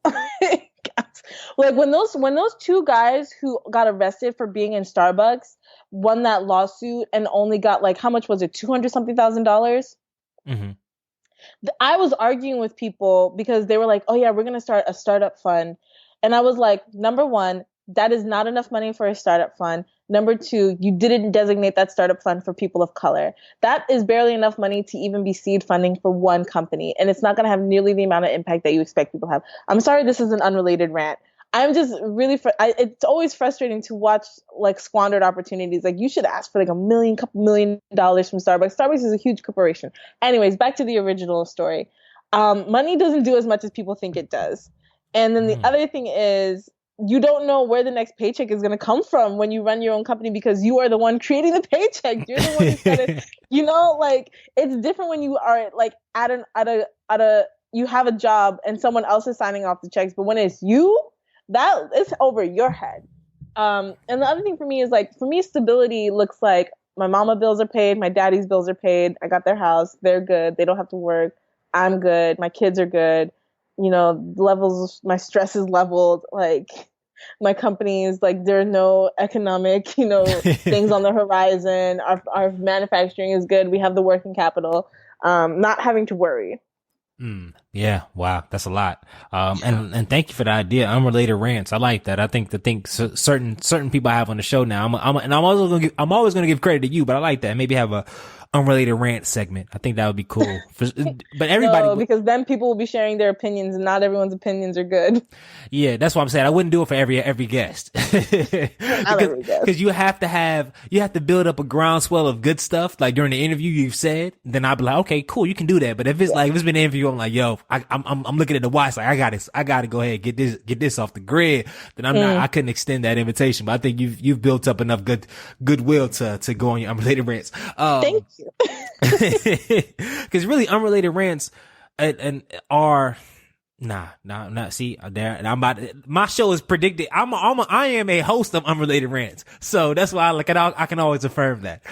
Like when those two guys who got arrested for being in Starbucks won that lawsuit and only got like, how much was it? 200 something thousand dollars. Mm-hmm. I was arguing with people because they were like, oh yeah, we're going to start a startup fund. And I was like, number one, that is not enough money for a startup fund. Number two, you didn't designate that startup fund for people of color. That is barely enough money to even be seed funding for one company. And it's not going to have nearly the amount of impact that you expect people to have. I'm sorry, this is an unrelated rant. I'm just really, it's always frustrating to watch like squandered opportunities. Like you should ask for like couple million dollars from Starbucks. Starbucks is a huge corporation. Anyways, back to the original story. Money doesn't do as much as people think it does. And then the other thing is you don't know where the next paycheck is going to come from when you run your own company because you are the one creating the paycheck. You're the one who's going to, like it's different when you are like at a, you have a job and someone else is signing off the checks. But when it's you, that is over your head. And the other thing for me is like, for me, stability looks like my mama bills are paid. My daddy's bills are paid. I got their house. They're good. They don't have to work. I'm good. My kids are good. My stress is leveled. Like my company is like, there are no economic, things on the horizon. Our manufacturing is good. We have the working capital, not having to worry. Yeah. Wow. That's a lot. And thank you for the idea. Unrelated rants. I like that. I think certain people I have on the show now, I'm always going to give credit to you, but I like that. Maybe have a unrelated rant segment. I think that would be cool. But everybody, no, because then people will be sharing their opinions and not everyone's opinions are good. Yeah, that's what I'm saying. I wouldn't do it for every guest. Because you have to build up a groundswell of good stuff. Like during the interview you've said, then I'll be like, okay, cool, you can do that. But if it's been an interview, I'm like, yo, I'm looking at the watch, like I got to go ahead and get this off the grid. Then I couldn't extend that invitation. But I think you've built up enough goodwill to go on your unrelated rants. Thank you. Because really unrelated rants are see there. My show is predicted. I am a host of unrelated rants, so that's why I can always affirm that.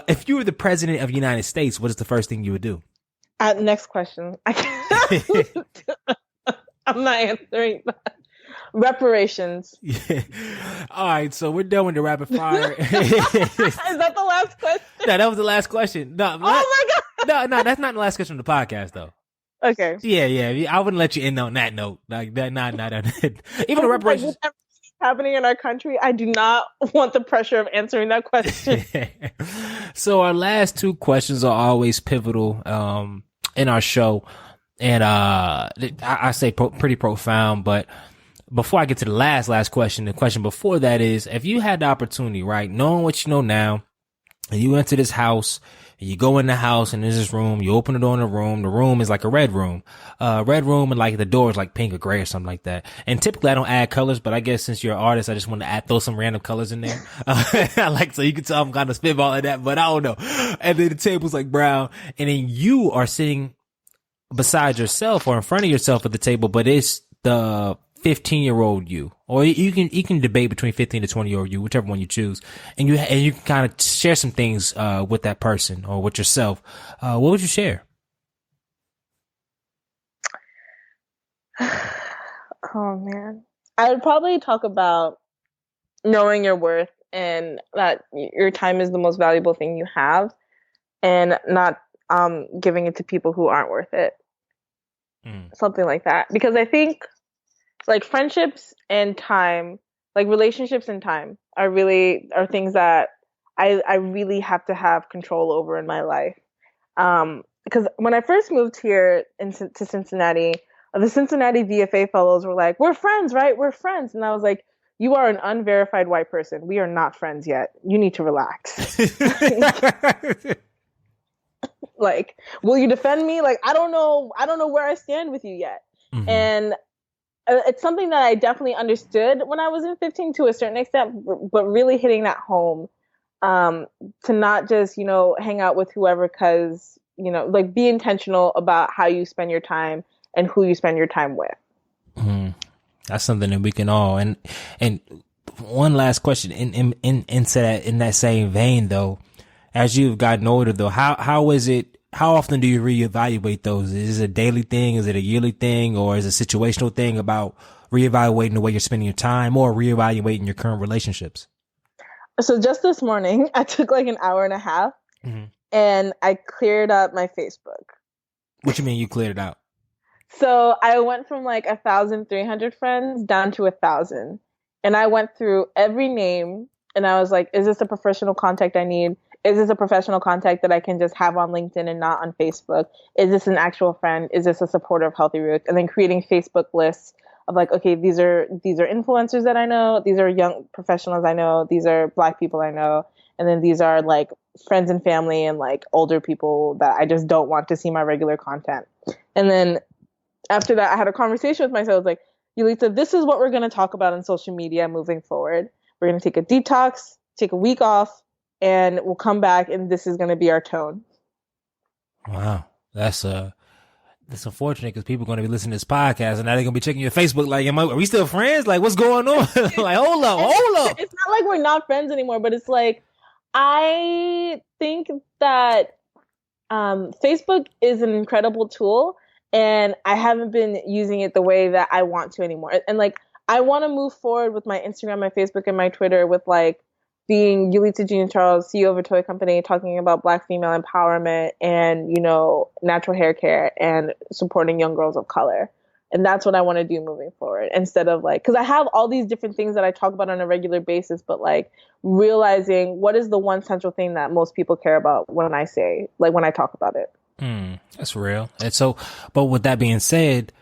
If you were the president of the United States, what is the first thing you would do? Next question. I'm not answering that. Reparations. Yeah. All right, so we're done with the rapid fire. Is that the last question? No, that was the last question. No, oh my God. No, that's not the last question of the podcast, though. Okay. Yeah. I wouldn't let you end on that note. Like that, not even the reparations. Like, happening in our country, I do not want the pressure of answering that question. So our last two questions are always pivotal in our show, and I say pretty profound, but. Before I get to the last question, the question before that is, if you had the opportunity, right, knowing what you know now, and you enter this house, and you go in the house, and there's this room, you open the door in the room is like a red room, and like the door is like pink or gray or something like that. And typically I don't add colors, but I guess since you're an artist, I just want to throw some random colors in there. So you can tell I'm kind of spitballing that, but I don't know. And then the table's like brown, and then you are sitting beside yourself or in front of yourself at the table, but it's the 15-year-old you, or you can debate between 15 to 20-year-old you, whichever one you choose, and you can kind of share some things with that person or with yourself. What would you share? Oh man, I would probably talk about knowing your worth and that your time is the most valuable thing you have, and not giving it to people who aren't worth it. Something like that, because I think. Like friendships and time, like relationships and time are things that I really have to have control over in my life. Because when I first moved here to Cincinnati, the Cincinnati VFA fellows were like, we're friends, right? We're friends. And I was like, you are an unverified white person. We are not friends yet. You need to relax. Like, will you defend me? Like, I don't know where I stand with you yet. Mm-hmm. And it's something that I definitely understood when I was in 15 to a certain extent, but really hitting that home, to not just, hang out with whoever, cause, like be intentional about how you spend your time and who you spend your time with. That's something that we can all, and one last question in that same vein though, as you've gotten older though, how is it, how often do you reevaluate those? Is it a daily thing? Is it a yearly thing? Or is it a situational thing about reevaluating the way you're spending your time or reevaluating your current relationships? So just this morning, I took like an hour and a half and I cleared up my Facebook. What you mean you cleared it out? So I went from like 1,300 friends down to 1,000. And I went through every name and I was like, is this a professional contact I need? Is this a professional contact that I can just have on LinkedIn and not on Facebook? Is this an actual friend? Is this a supporter of Healthy Roots? And then creating Facebook lists of like, okay, these are influencers that I know. These are young professionals I know. These are Black people I know. And then these are like friends and family and like older people that I just don't want to see my regular content. And then after that, I had a conversation with myself. I was like, Yelitsa, this is what we're going to talk about on social media moving forward. We're going to take a detox, take a week off, and we'll come back and this is going to be our tone. Wow. That's unfortunate because people are going to be listening to this podcast and now they're going to be checking your Facebook like, are we still friends? Like, what's going on? Like, hold up. It's not like we're not friends anymore, but it's like, I think that Facebook is an incredible tool and I haven't been using it the way that I want to anymore. And like, I want to move forward with my Instagram, my Facebook, and my Twitter with like being Yelitsa Jean Charles, CEO of a toy company, talking about Black female empowerment and, you know, natural hair care and supporting young girls of color. And that's what I want to do moving forward instead of like, because I have all these different things that I talk about on a regular basis, but like realizing what is the one central thing that most people care about when I say, like when I talk about it. That's real. And so, but with that being said,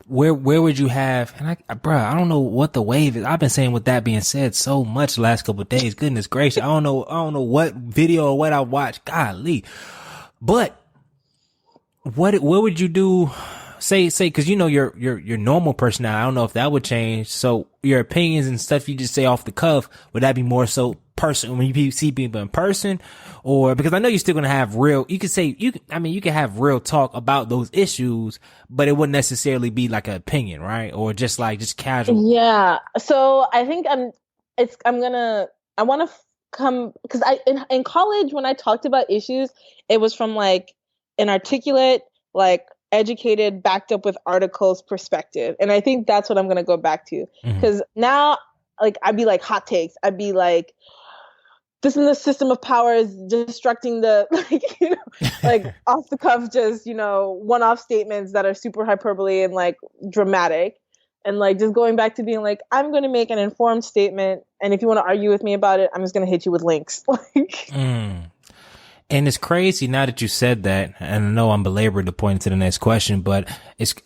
where would you have, and I don't know what the wave is. I've been saying with that being said so much the last couple of days. Goodness gracious. I don't know what video or what I watched. Golly. But what would you do? Say, cause you know, your normal personality. I don't know if that would change. So your opinions and stuff you just say off the cuff, would that be more so person when you see people in person? Or because I know you're still going to have you can have real talk about those issues, but it wouldn't necessarily be like an opinion, right? Or just casual. Yeah. So I think I want to come, cause in college, when I talked about issues, it was from like an articulate, like educated, backed up with articles perspective. And I think that's what I'm going to go back to. Cause now, like, I'd be like hot takes. I'd be like, this in the system of power is destructing the, like, you know, like off the cuff, just, you know, one-off statements that are super hyperbole and like dramatic. And like, just going back to being like, I'm going to make an informed statement. And if you want to argue with me about it, I'm just going to hit you with links. Like, And it's crazy now that you said that, and I know I'm belaboring the point to the next question, but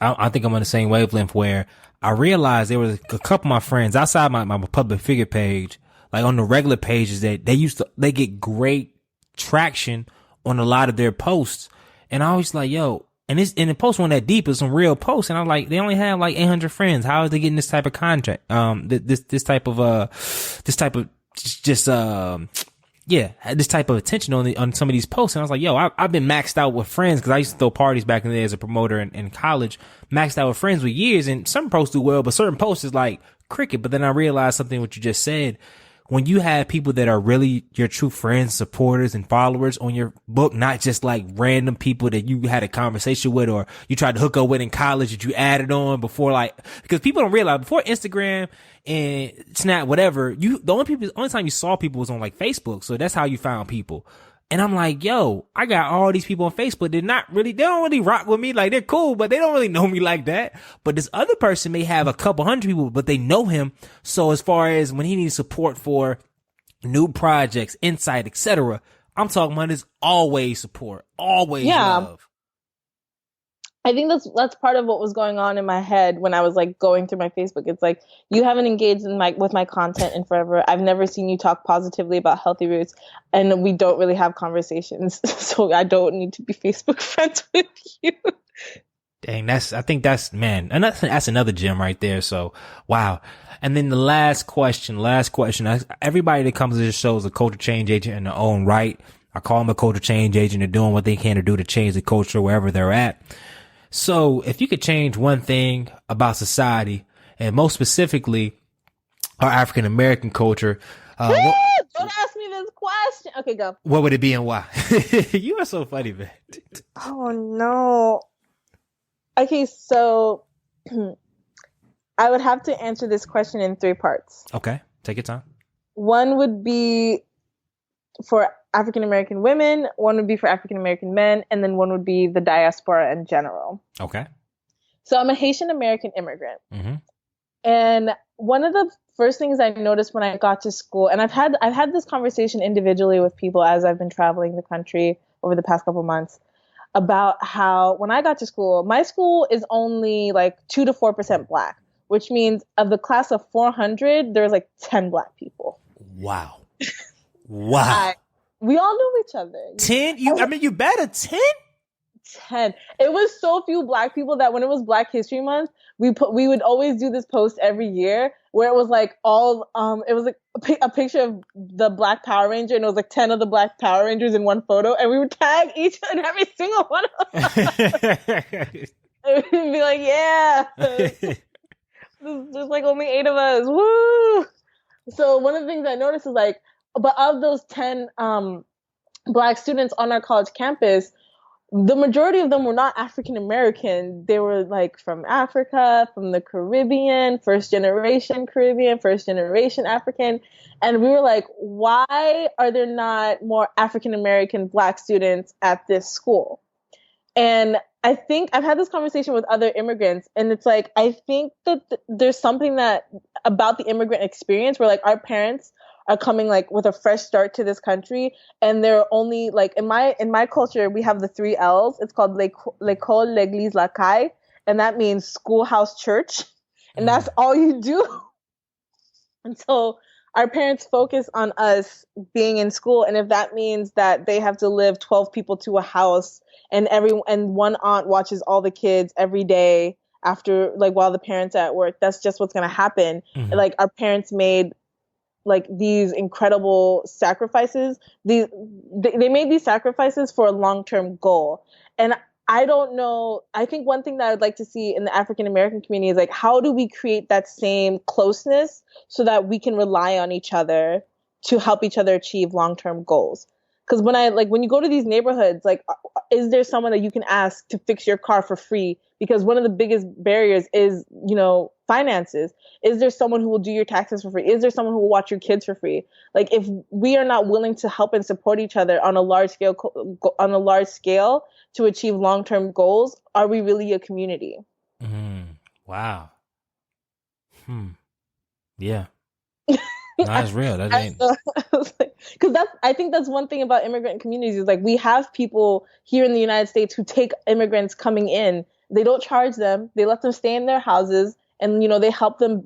I think I'm on the same wavelength where I realized there was a couple of my friends outside my public figure page, like on the regular pages, that they get great traction on a lot of their posts. And I was like, yo, and the post wasn't that deep. It's some real posts. And I'm like, they only have like 800 friends. How are they getting this type of contract? This type of this type of attention on some of these posts. And I was like, yo, I've been maxed out with friends because I used to throw parties back in the day as a promoter in college, maxed out with friends with years. And some posts do well, but certain posts is like cricket. But then I realized something what you just said. When you have people that are really your true friends, supporters, and followers on your book, not just like random people that you had a conversation with or you tried to hook up with in college that you added on before, like, because people don't realize before Instagram and Snap, whatever, the only time you saw people was on like Facebook. So that's how you found people. And I'm like, yo, I got all these people on Facebook. They don't really rock with me. Like, they're cool, but they don't really know me like that. But this other person may have a couple hundred people, but they know him. So as far as when he needs support for new projects, insight, etc., I'm talking about is always support, always love. I think that's part of what was going on in my head when I was like going through my Facebook. It's like, you haven't engaged with my content in forever. I've never seen you talk positively about Healthy Roots, and we don't really have conversations. So I don't need to be Facebook friends with you. Dang, I think that's another gem right there. So, wow. And then the last question, everybody that comes to this show is a culture change agent in their own right. I call them a culture change agent. They're doing what they can to do to change the culture wherever they're at. So if you could change one thing about society, and most specifically our African American culture, don't ask me this question. Okay, go. what would it be and why? You are so funny, man. Oh no. Okay, so I would have to answer this question in 3 parts. Okay, take your time. One would be for African American women, one would be for African American men, and then one would be the diaspora in general. Okay. So I'm a Haitian American immigrant. Mm-hmm. And one of the first things I noticed when I got to school, and I've had this conversation individually with people as I've been traveling the country over the past couple months, about how when I got to school, my school is only like 2 to 4% Black, which means of the class of 400, there's like 10 Black people. Wow. Wow. We all knew each other. 10? You better 10? 10. It was so few Black people that when it was Black History Month, we would always do this post every year where it was like it was like a picture of the Black Power Ranger, and it was like 10 of the Black Power Rangers in one photo, and we would tag each and every single one of them. And we'd be like, yeah, there's like only 8 of us. Woo! So one of the things I noticed is like, but of those 10 Black students on our college campus, the majority of them were not African American. They were like from Africa, from the Caribbean, first generation Caribbean, first generation African. And we were like, why are there not more African American Black students at this school? And I think I've had this conversation with other immigrants, and it's like, I think that there's something that about the immigrant experience where like our parents are coming like with a fresh start to this country, and they're only like in my culture we have the 3 L's. It's called l'école, l'église, la caille, and that means schoolhouse, church, and that's all you do. And so our parents focus on us being in school, and if that means that they have to live 12 people to a house, and one aunt watches all the kids every day after like while the parents are at work, that's just what's going to happen. Mm-hmm. Like our parents made like these incredible sacrifices. They made these sacrifices for a long-term goal. And I don't know, I think one thing that I'd like to see in the African American community is like, how do we create that same closeness so that we can rely on each other to help each other achieve long-term goals? Because when you go to these neighborhoods, like, is there someone that you can ask to fix your car for free? Because one of the biggest barriers is, finances. Is there someone who will do your taxes for free? Is there someone who will watch your kids for free? Like, if we are not willing to help and support each other on a large scale to achieve long-term goals, are we really a community? Wow. Yeah. No, that's real. That ain't. Because I think that's one thing about immigrant communities is like we have people here in the United States who take immigrants coming in. They don't charge them. They let them stay in their houses, and they help them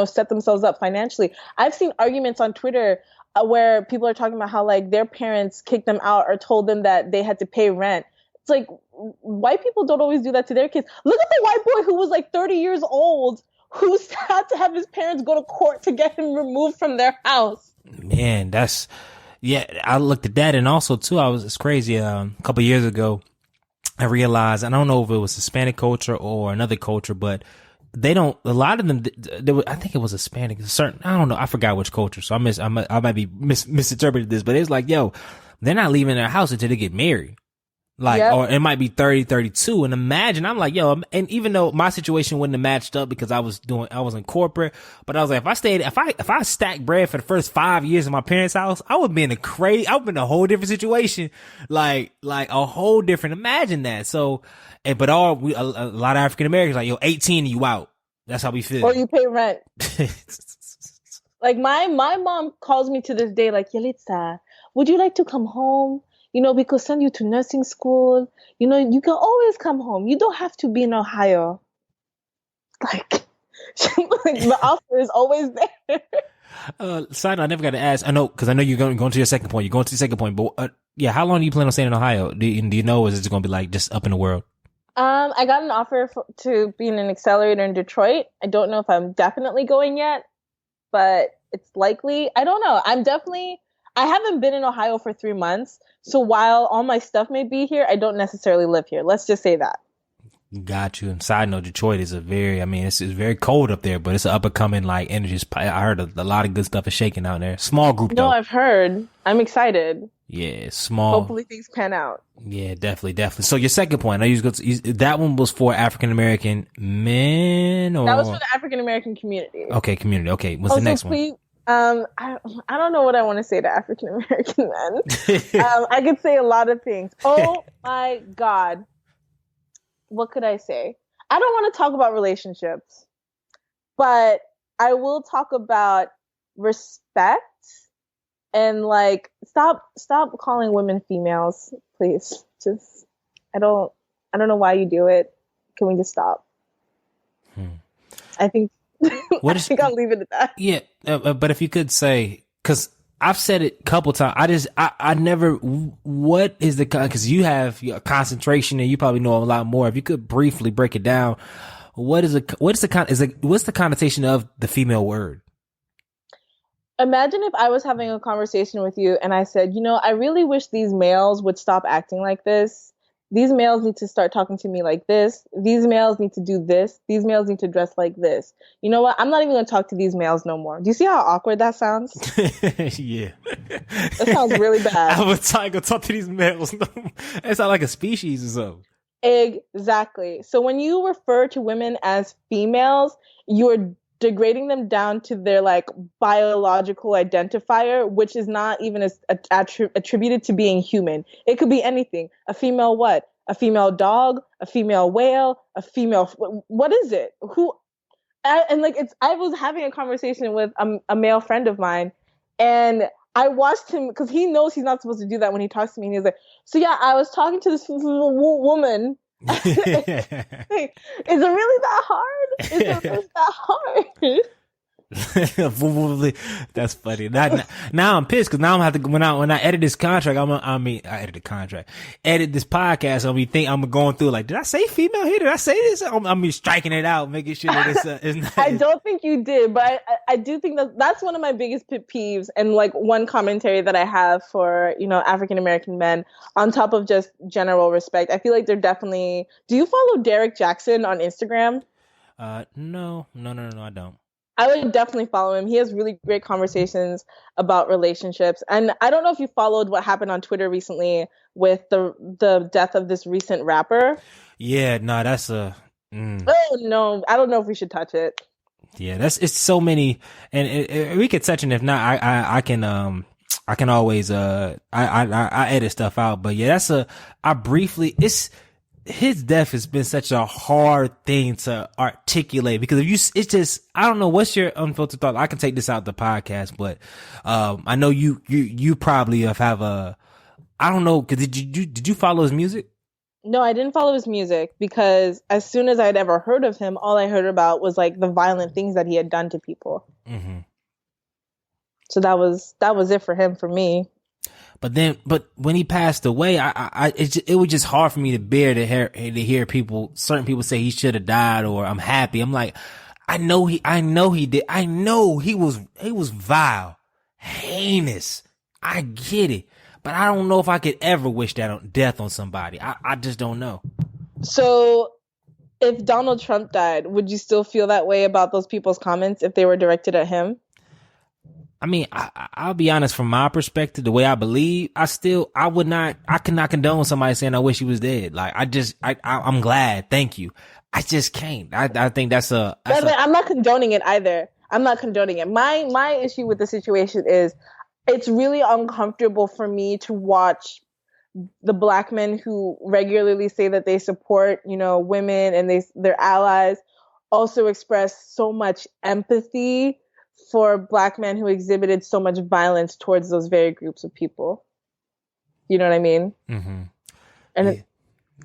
set themselves up financially. I've seen arguments on Twitter where people are talking about how like their parents kicked them out or told them that they had to pay rent. It's like white people don't always do that to their kids. Look at the white boy who was like 30 years old who had to have his parents go to court to get him removed from their house. Man, I looked at that, and also too, it's crazy. A couple of years ago, I realized, I don't know if it was Hispanic culture or another culture, but a lot of them, I think it was Hispanic, I don't know, I forgot which culture, so I might be misinterpreted this, but it's like, yo, they're not leaving their house until they get married. Like, yep. Or it might be 30, 32. And imagine, I'm like, yo, and even though my situation wouldn't have matched up because I was in corporate, but I was like, if I stacked bread for the first 5 years in my parents' house, I would be in a whole different situation. Like a whole different, imagine that. So, but a lot of African Americans like, yo, 18 you out. That's how we feel. Or you pay rent. Like my mom calls me to this day, like, Yelitsa, would you like to come home? We could send you to nursing school. You can always come home. You don't have to be in Ohio. Like the offer is always there. Side note, I never got to ask. I know, because I know you're going to your second point. You're going to your second point. But yeah, how long do you plan on staying in Ohio? Do you know, or is it going to be like just up in the world? I got an offer to be in an Accelerator in Detroit. I don't know if I'm definitely going yet, but it's likely. I don't know. I haven't been in Ohio for 3 months. So while all my stuff may be here, I don't necessarily live here. Let's just say that. Got you. And side note, Detroit is it's very cold up there, but it's an up and coming like energy. I heard a lot of good stuff is shaking out there. Small group No, though. I've heard. I'm excited. Yeah, small. Hopefully things pan out. Yeah, definitely. So your second point, I use that one was for African American men, or That was for the African American community. Okay, community. Okay, what's the next one? I don't know what I want to say to African American men. I could say a lot of things. Oh my God. What could I say? I don't want to talk about relationships, but I will talk about respect and like stop calling women females, please. Just I don't know why you do it. Can we just stop? I think I think I'll leave it at that. Yeah, but if you could say, because I've said it a couple times. I never, what is because you have your concentration and you probably know a lot more. If you could briefly break it down, what's the connotation of the female word? Imagine if I was having a conversation with you and I said, I really wish these males would stop acting like this. These males need to start talking to me like this. These males need to do this. These males need to dress like this. You know what? I'm not even going to talk to these males no more. Do you see how awkward that sounds? Yeah. That sounds really bad. I was trying to talk to these males. It sounds like a species or something. Exactly. So when you refer to women as females, you're degrading them down to their like biological identifier, which is not even attributed to being human. It could be anything. A female what? A female dog? A female whale? A female? What is it? Who? And like I was having a conversation with a male friend of mine, and I watched him because he knows he's not supposed to do that when he talks to me. And he's like, "So yeah, I was talking to this woman." Is it really that hard? Is it really that hard? That's funny. Now I'm pissed because now I'm gonna have to when I edit this contract. Edit this podcast. I'm going through like, did I say female here? Did I say this? I'm striking it out, making sure that it's not. I don't think you did, but I do think that's one of my biggest pet peeves and like one commentary that I have for African American men on top of just general respect. I feel like they're definitely. Do you follow Derek Jackson on Instagram? No, I don't. I would definitely follow him. He has really great conversations about relationships. And I don't know if you followed what happened on Twitter recently with the death of this recent rapper. Yeah, no, that's Oh no, I don't know if we should touch it. Yeah, it's so many, and we could touch it. If not, I can always I edit stuff out. But yeah, his death has been such a hard thing to articulate because I don't know, what's your unfiltered thought? I can take this out the podcast, but I know you probably have I don't know, cause did you follow his music? No, I didn't follow his music because as soon as I'd ever heard of him, all I heard about was like the violent things that he had done to people. Mm-hmm. So that was it for him, for me. But when he passed away, it was just hard for me to bear to hear certain people say he should have died or I'm happy. I'm like, I know he did. I know he was vile, heinous. I get it, but I don't know if I could ever wish that on death on somebody. I just don't know. So if Donald Trump died, would you still feel that way about those people's comments if they were directed at him? I mean, I'll be honest, from my perspective, the way I believe, I cannot condone somebody saying I wish he was dead. Like, I'm glad. Thank you. I just can't. I think I'm not condoning it either. I'm not condoning it. My issue with the situation is it's really uncomfortable for me to watch the Black men who regularly say that they support, women and they're allies also express so much empathy for Black men who exhibited so much violence towards those very groups of people. You know what I mean? Mm-hmm. And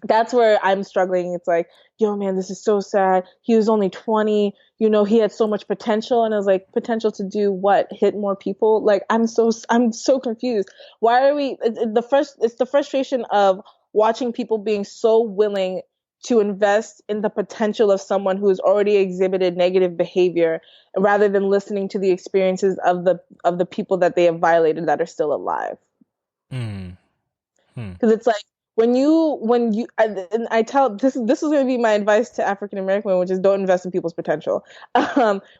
that's where I'm struggling. It's like, yo, man, this is so sad. He was only 20. He had so much potential. And I was like, potential to do what? Hit more people? Like, I'm so confused. Why are we? It's the frustration of watching people being so willing to invest in the potential of someone who has already exhibited negative behavior rather than listening to the experiences of the people that they have violated that are still alive. Because it's like, and I tell this is going to be my advice to African American women, which is don't invest in people's potential.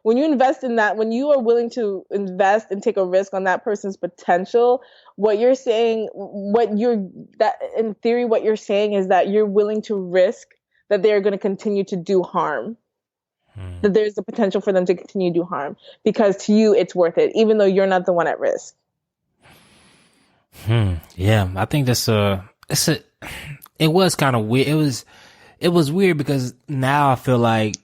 When you invest in that, when you are willing to invest and take a risk on that person's potential, what you're saying, in theory, what you're saying is that you're willing to risk that they're going to continue to do harm. That there's the potential for them to continue to do harm because to you it's worth it, even though you're not the one at risk. Yeah, I think it was kind of weird. It was weird because now I feel like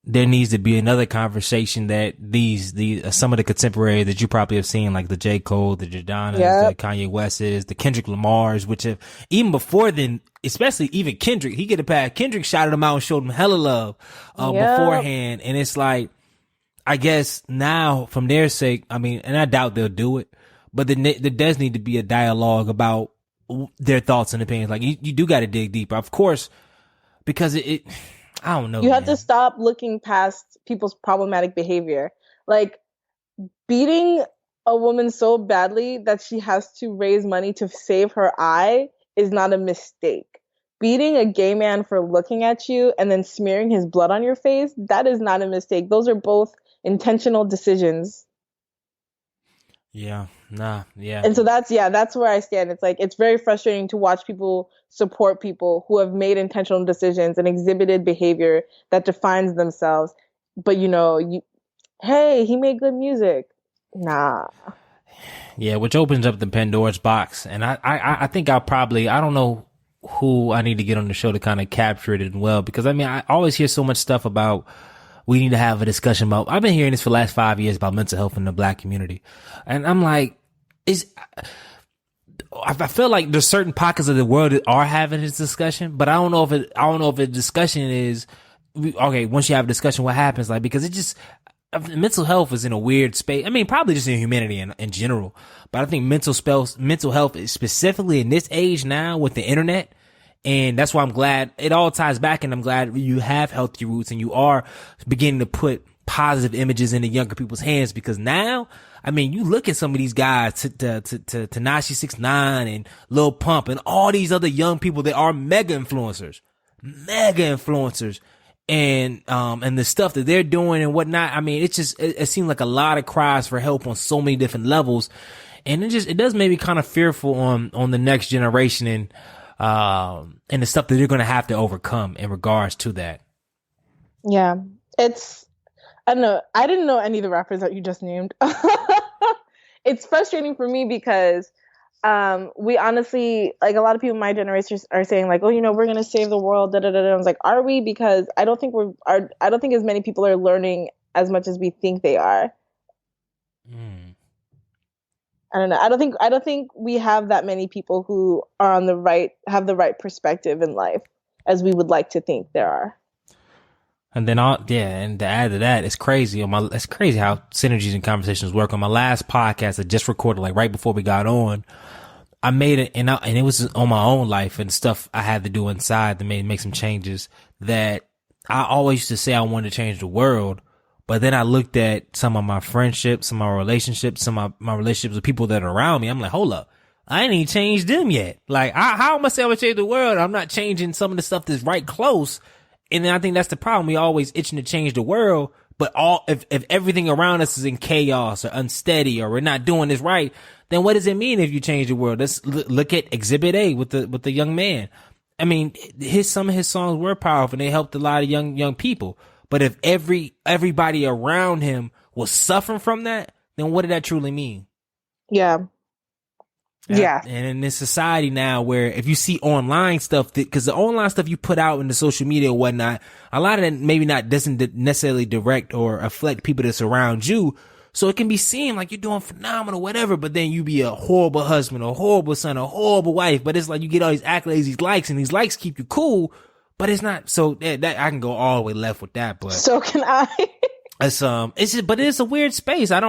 there needs to be another conversation that these some of the contemporaries that you probably have seen, like the J. Cole, the Jadanas, the Kanye Wests, the Kendrick Lamars, which have even before then, especially even Kendrick, he get a pass. Kendrick shouted him out and showed him hella love beforehand, and it's like, I guess now from their sake, I mean, and I doubt they'll do it, but there does need to be a dialogue about their thoughts and opinions. Like you do got to dig deeper, of course, because it I don't know. You have to stop looking past people's problematic behavior. Like beating a woman so badly that she has to raise money to save her eye is not a mistake. Beating a gay man for looking at you and then smearing his blood on your face, that is not a mistake. Those are both intentional decisions. Yeah. And so that's where I stand. It's like, it's very frustrating to watch people support people who have made intentional decisions and exhibited behavior that defines themselves. But hey, he made good music. Nah. Yeah, which opens up the Pandora's box. And I think I don't know who I need to get on the show to kind of capture it as well. Because I mean, I always hear so much stuff about, we need to have a discussion about, I've been hearing this for the last 5 years about mental health in the Black community. And I'm like, I feel like there's certain pockets of the world that are having this discussion, but I don't know if a discussion is, okay, once you have a discussion, what happens? Like, because it just, mental health is in a weird space. I mean, probably just in humanity in general, but I think mental health is specifically in this age now with the internet. And that's why I'm glad it all ties back, and I'm glad you have healthy roots and you are beginning to put positive images into younger people's hands, because now, I mean, you look at some of these guys, to Tanashi 69 and Lil Pump and all these other young people that are mega influencers, and the stuff that they're doing and whatnot. I mean, it seems like a lot of cries for help on so many different levels, and it does make me kind of fearful on the next generation and the stuff that they're going to have to overcome in regards to that. Yeah, I don't know. I didn't know any of the rappers that you just named. It's frustrating for me because we honestly, like, a lot of people in my generation are saying like, oh, we're going to save the world. Da, da, da, da. I was like, are we? Because I don't think as many people are learning as much as we think they are. I don't know. I don't think we have that many people who are have the right perspective in life as we would like to think there are. And then and to add to that, it's crazy it's crazy how synergies and conversations work. On my last podcast I just recorded, like right before we got on, I made it, and it was on my own life and stuff I had to do inside to make some changes that I always used to say I wanted to change the world. But then I looked at some of my friendships, some of my relationships, some of my relationships with people that are around me. I'm like, hold up, I ain't even changed them yet. Like, how am I saying I'm gonna change the world? I'm not changing some of the stuff that's right close. And then I think that's the problem. We always itching to change the world, but if everything around us is in chaos or unsteady or we're not doing this right, then what does it mean if you change the world? Let's look at Exhibit A with the young man. I mean, some of his songs were powerful and they helped a lot of young people. But if everybody around him was suffering from that, then what did that truly mean? Yeah. Yeah. And in this society now where if you see online stuff, because the online stuff you put out in the social media and whatnot, a lot of that maybe doesn't necessarily direct or affect people that surround you. So it can be seen like you're doing phenomenal, whatever, but then you be a horrible husband, a horrible son, a horrible wife. But it's like you get all these accolades, these likes, and these likes keep you cool. But it's not. So that I can go all the way left with that. But so can I. But it's a weird space. And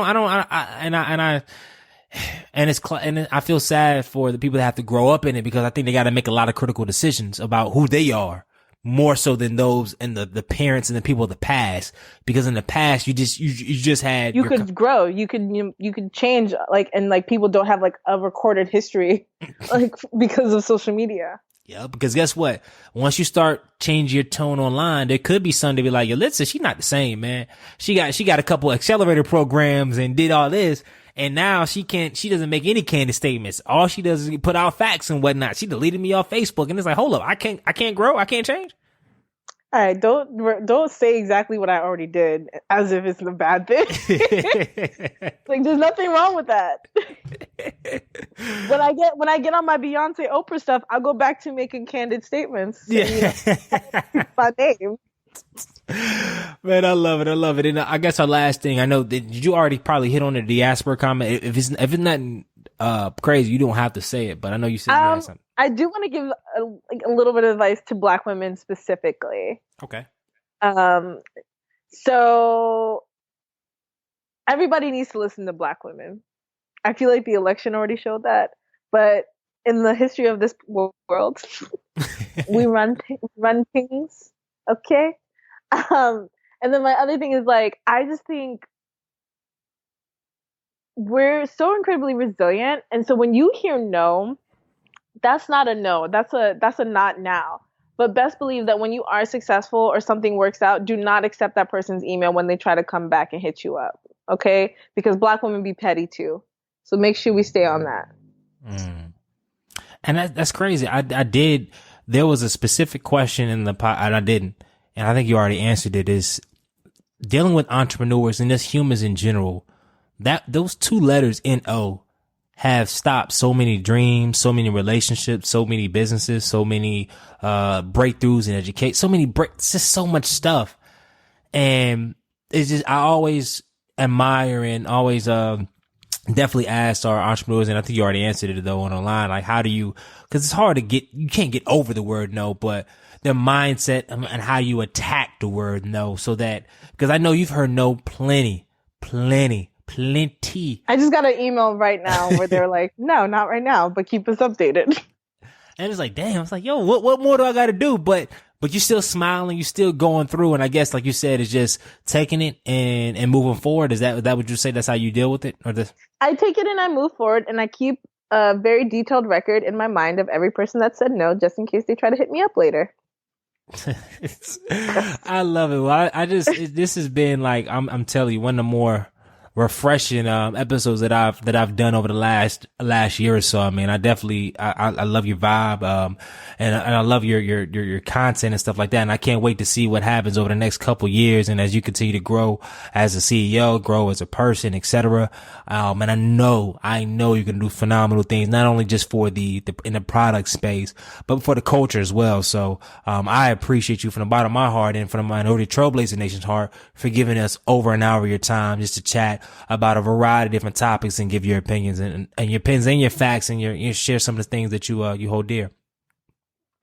I feel sad for the people that have to grow up in it, because I think they got to make a lot of critical decisions about who they are, more so than those and the parents and the people of the past. Because in the past, you just had, you could grow, you could change, like, and like people don't have like a recorded history, like, because of social media. Yeah, because guess what? Once you start changing your tone online, there could be something to be like, Yelitsa, she's not the same, man. She got a couple accelerator programs and did all this. And now she doesn't make any candid statements. All she does is put out facts and whatnot. She deleted me off Facebook. And it's like, hold up, I can't grow. I can't change. All right, don't say exactly what I already did as if it's a bad thing. Like, there's nothing wrong with that. When I get on my Beyonce Oprah stuff, I'll go back to making candid statements. Yeah, my name. Man, I love it. I love it. And I guess our last thing, I know, did you already probably hit on the diaspora comment? If it's nothing crazy, you don't have to say it. But I know you said you had something. I do want to give a little bit of advice to Black women specifically. Okay. So everybody needs to listen to Black women. I feel like the election already showed that, but in the history of this world, we run things. Okay. And then my other thing is, like, I just think we're so incredibly resilient, and so when you hear no, that's not a no. That's a not now. But best believe that when you are successful or something works out, do not accept that person's email when they try to come back and hit you up. Okay? Because Black women be petty too. So make sure we stay on that. And that's crazy. There was a specific question in the pod, and I didn't. And I think you already answered it, is dealing with entrepreneurs and just humans in general. Those two letters, N-O, have stopped so many dreams, so many relationships, so many businesses, so many breakthroughs in education, just so much stuff. And it's just, I always admire and always definitely ask our entrepreneurs, and I think you already answered it though on online, like, how do you, because it's hard you can't get over the word no, but their mindset and how you attack the word no, so that, because I know you've heard no plenty. I just got an email right now where they're like, no, not right now, but keep us updated. And it's like, damn, it's like, yo, what more do I got to do? But you're still smiling, you're still going through. And I guess, like you said, it's just taking it and moving forward. Is that would you say that's how you deal with it? Or this? I take it and I move forward, and I keep a very detailed record in my mind of every person that said no, just in case they try to hit me up later. I love it. Well, this has been, like, I'm telling you, one of the more refreshing episodes that I've done over the last year or so. I mean, I definitely I love your vibe and I love your content and stuff like that, and I can't wait to see what happens over the next couple years, and as you continue to grow as a CEO, grow as a person, etc. And I know you're gonna do phenomenal things, not only just for the in the product space, but for the culture as well. So I appreciate you from the bottom of my heart and from the Minority Trailblazer Nation's heart for giving us over an hour of your time just to chat about a variety of different topics and give your opinions and your opinions and your facts and you share some of the things that you hold dear.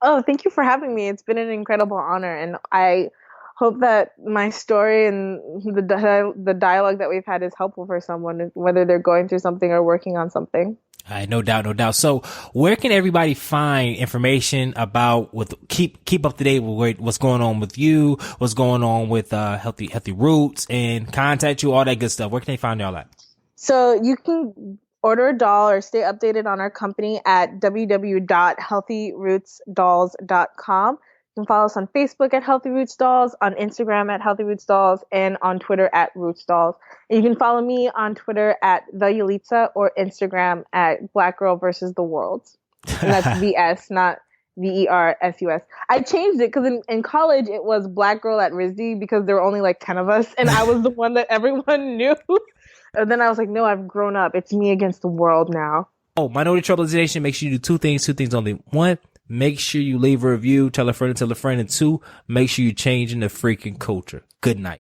Oh, thank you for having me. It's been an incredible honor, and I hope that my story and the dialogue that we've had is helpful for someone, whether they're going through something or working on something. All right, no doubt. So where can everybody find information about keep up to date with what's going on with you, what's going on with Healthy Roots, and contact you, all that good stuff? Where can they find all that? So you can order a doll or stay updated on our company at www.healthyrootsdolls.com. You can follow us on Facebook at Healthy Roots Dolls, on Instagram at Healthy Roots Dolls, and on Twitter at Roots Dolls. And you can follow me on Twitter at the Yelitsa or Instagram at Black Girl versus the World. And that's VS, not VERSUS. I changed it because in college it was Black Girl at RISD because there were only like 10 of us, and I was the one that everyone knew. And then I was like, no, I've grown up. It's me against the world now. Oh, Minority Trailblazer Nation, make sure you do two things only. One, make sure you leave a review, tell a friend, and two, make sure you're changing the freaking culture. Good night.